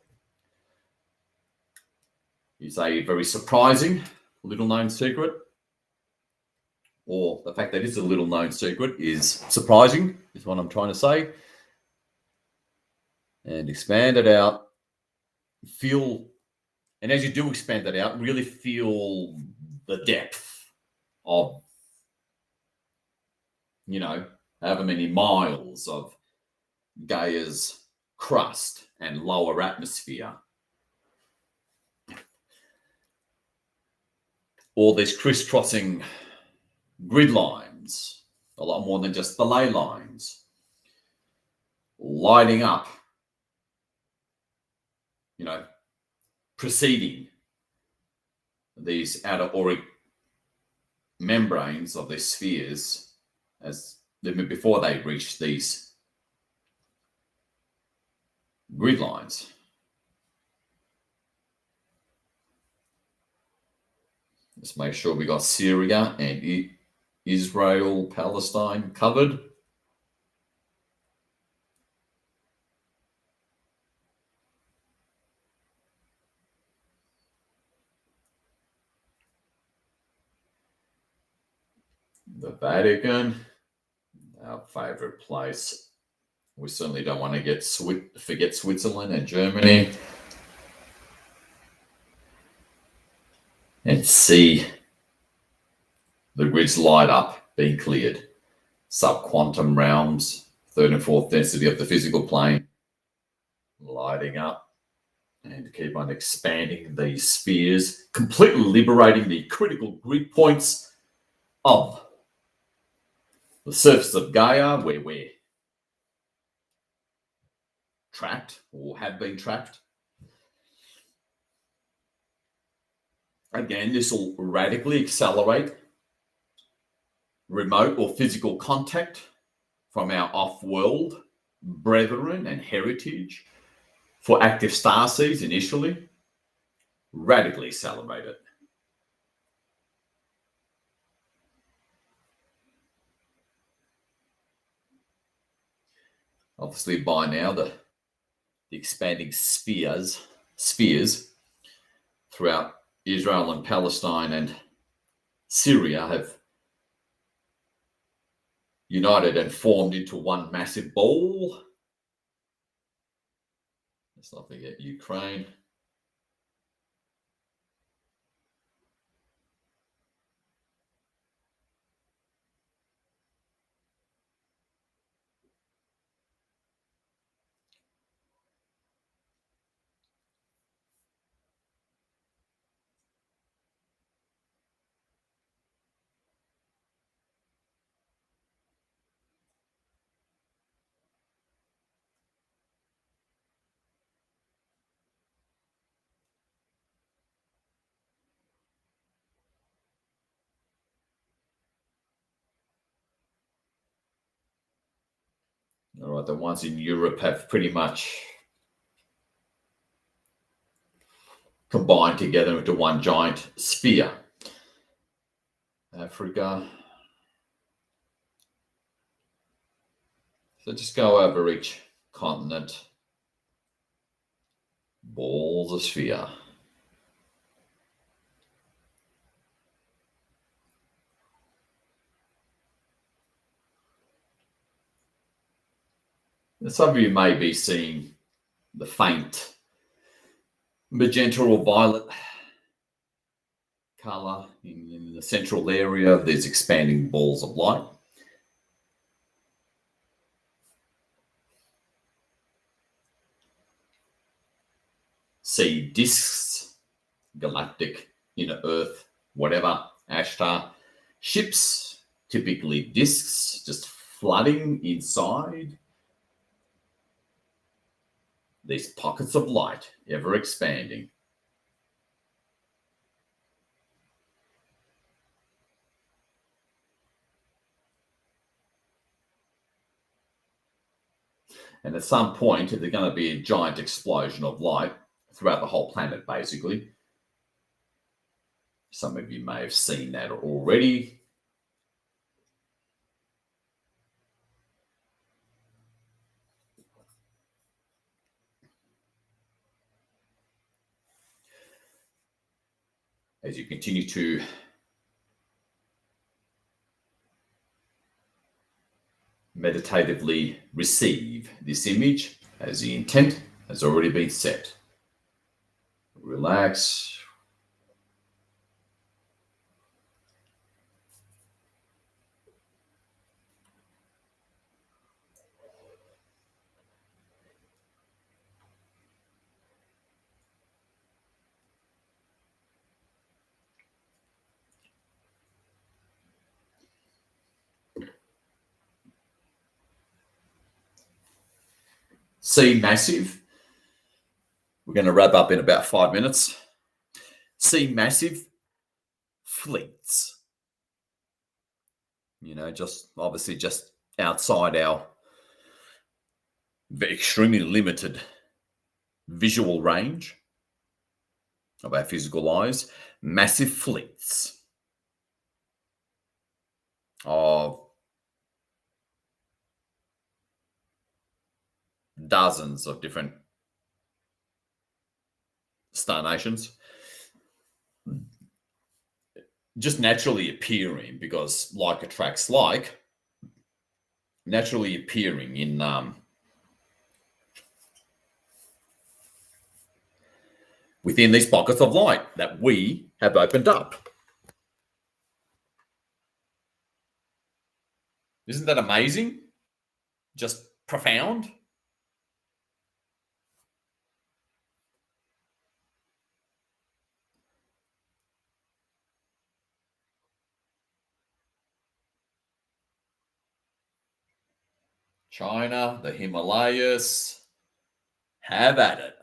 It's a very surprising little known secret, or the fact that it's a little known secret is surprising, is what I'm trying to say. And expand it out. Feel, and as you do expand it out, really feel the depth of, however many miles of Gaia's crust and lower atmosphere. All these crisscrossing grid lines, a lot more than just the ley lines, lighting up, preceding these outer auric membranes of the spheres before they reach these grid lines. Let's make sure we got Syria and Israel, Palestine covered. the Vatican, our favorite place. We certainly don't want to forget Switzerland and Germany. And see the grids light up, being cleared. Subquantum realms, third and fourth density of the physical plane, lighting up, and keep on expanding these spheres, completely liberating the critical grid points of the surface of Gaia, where we're trapped or have been trapped. Again, this will radically accelerate remote or physical contact from our off-world brethren and heritage for active starseeds initially. Radically accelerate it. Obviously, by now, the expanding spheres throughout Israel and Palestine and Syria have united and formed into one massive ball. Let's not forget Ukraine. All right, the ones in Europe have pretty much combined together into one giant sphere. Africa. So just go over each continent. Balls of sphere. Some of you may be seeing the faint magenta or violet color in the central area of these expanding balls of light. See disks, galactic, inner Earth, whatever, Ashtar. Ships, typically disks, just flooding inside these pockets of light, ever expanding. And at some point, there's going to be a giant explosion of light throughout the whole planet, basically. Some of you may have seen that already. As you continue to meditatively receive this image, as the intent has already been set. Relax. See massive. We're going to wrap up in about 5 minutes. See massive fleets. You know, just obviously just outside our extremely limited visual range of our physical eyes. Massive fleets of dozens of different star nations just naturally appearing, because like attracts like, naturally appearing in within these pockets of light that we have opened up. Isn't that amazing? Just profound. China, the Himalayas, have at it.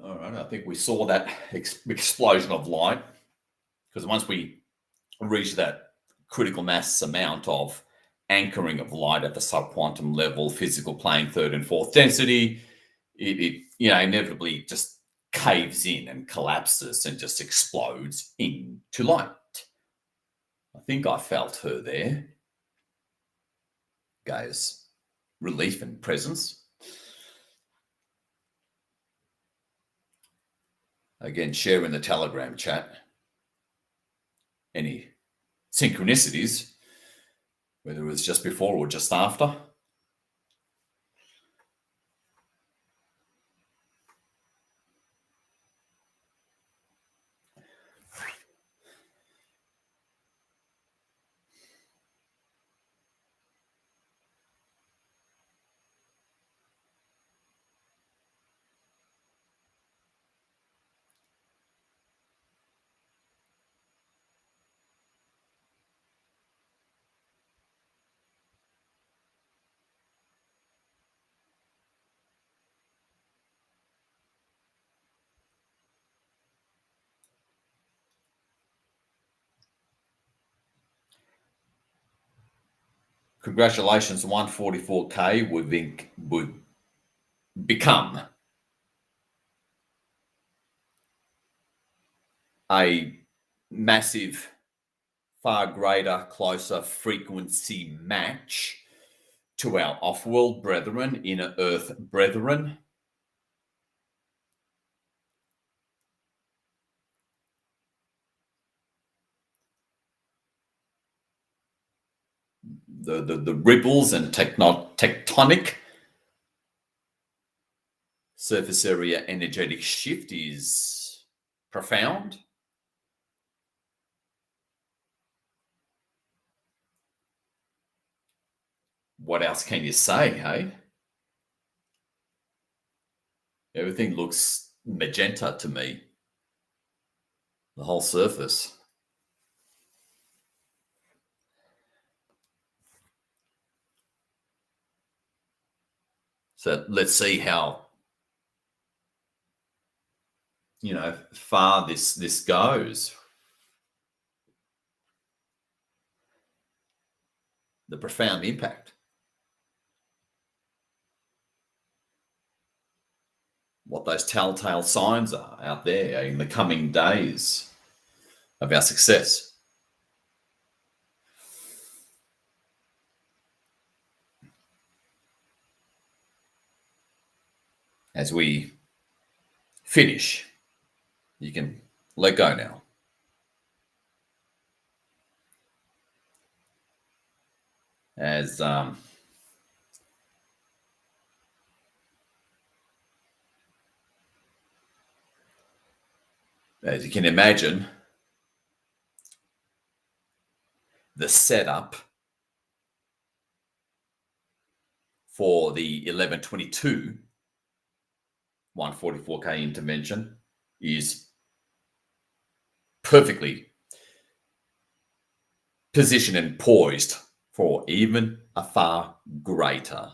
All right, I think we saw that explosion of light, because once we reach that critical mass amount of anchoring of light at the subquantum level, physical plane, third and fourth density, it inevitably just caves in and collapses and just explodes into light. I think I felt her there. Gaia's relief and presence. Again, share in the Telegram chat any synchronicities, whether it was just before or just after. Congratulations, 144K would become a massive, far greater, closer frequency match to our off-world brethren, inner earth brethren. The ripples and tectonic surface area energetic shift is profound. What else can you say, hey? Everything looks magenta to me. The whole surface. So let's see how far this goes. The profound impact. What those telltale signs are out there in the coming days of our success. As we finish, you can let go now. As you can imagine, the setup for the 1122 144K intervention is perfectly positioned and poised for even a far greater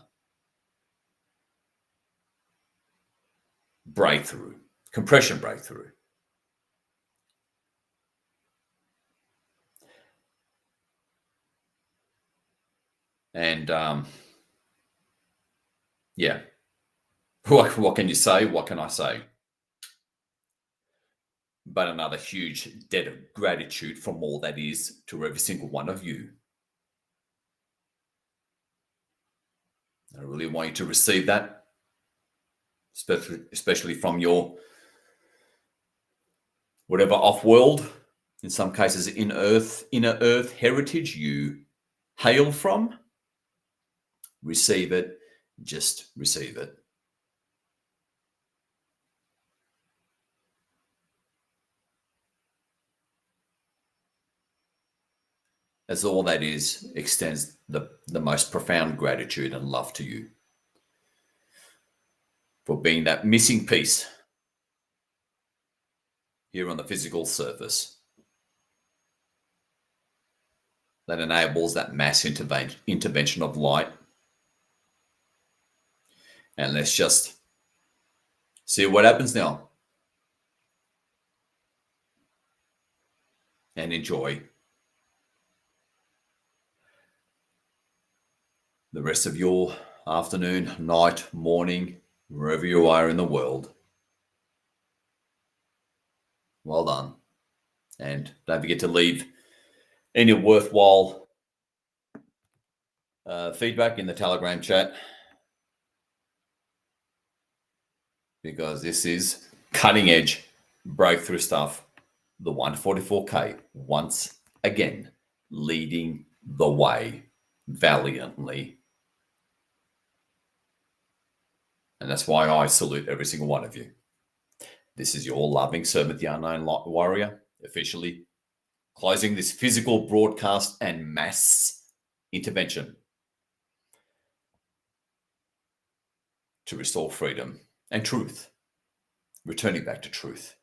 breakthrough, compression breakthrough. And what can you say? What can I say? but another huge debt of gratitude from all that is to every single one of you. I really want you to receive that, especially from your whatever off-world, in some cases inner earth heritage you hail from. Receive it, just receive it. As all that is extends the most profound gratitude and love to you for being that missing piece here on the physical surface that enables that mass intervention of light. And let's just see what happens now. And enjoy the rest of your afternoon, night, morning, wherever you are in the world. Well done. And don't forget to leave any worthwhile feedback in the Telegram chat, because this is cutting edge breakthrough stuff. The 144K, once again, leading the way valiantly. And that's why I salute every single one of you. This is your loving servant, the Unknown Light Warrior, officially closing this physical broadcast and mass intervention to restore freedom and truth, returning back to truth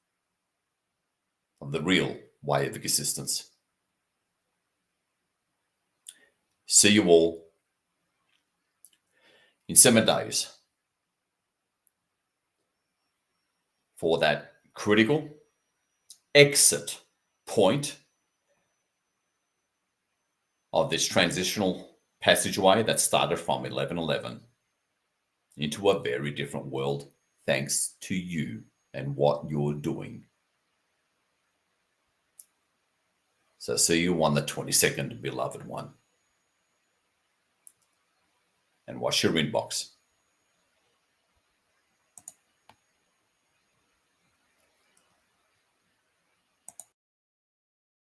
of the real way of existence. See you all in 7 days for that critical exit point of this transitional passageway that started from 1111 into a very different world, thanks to you and what you're doing. So see you on the 22nd, beloved one. And watch your inbox.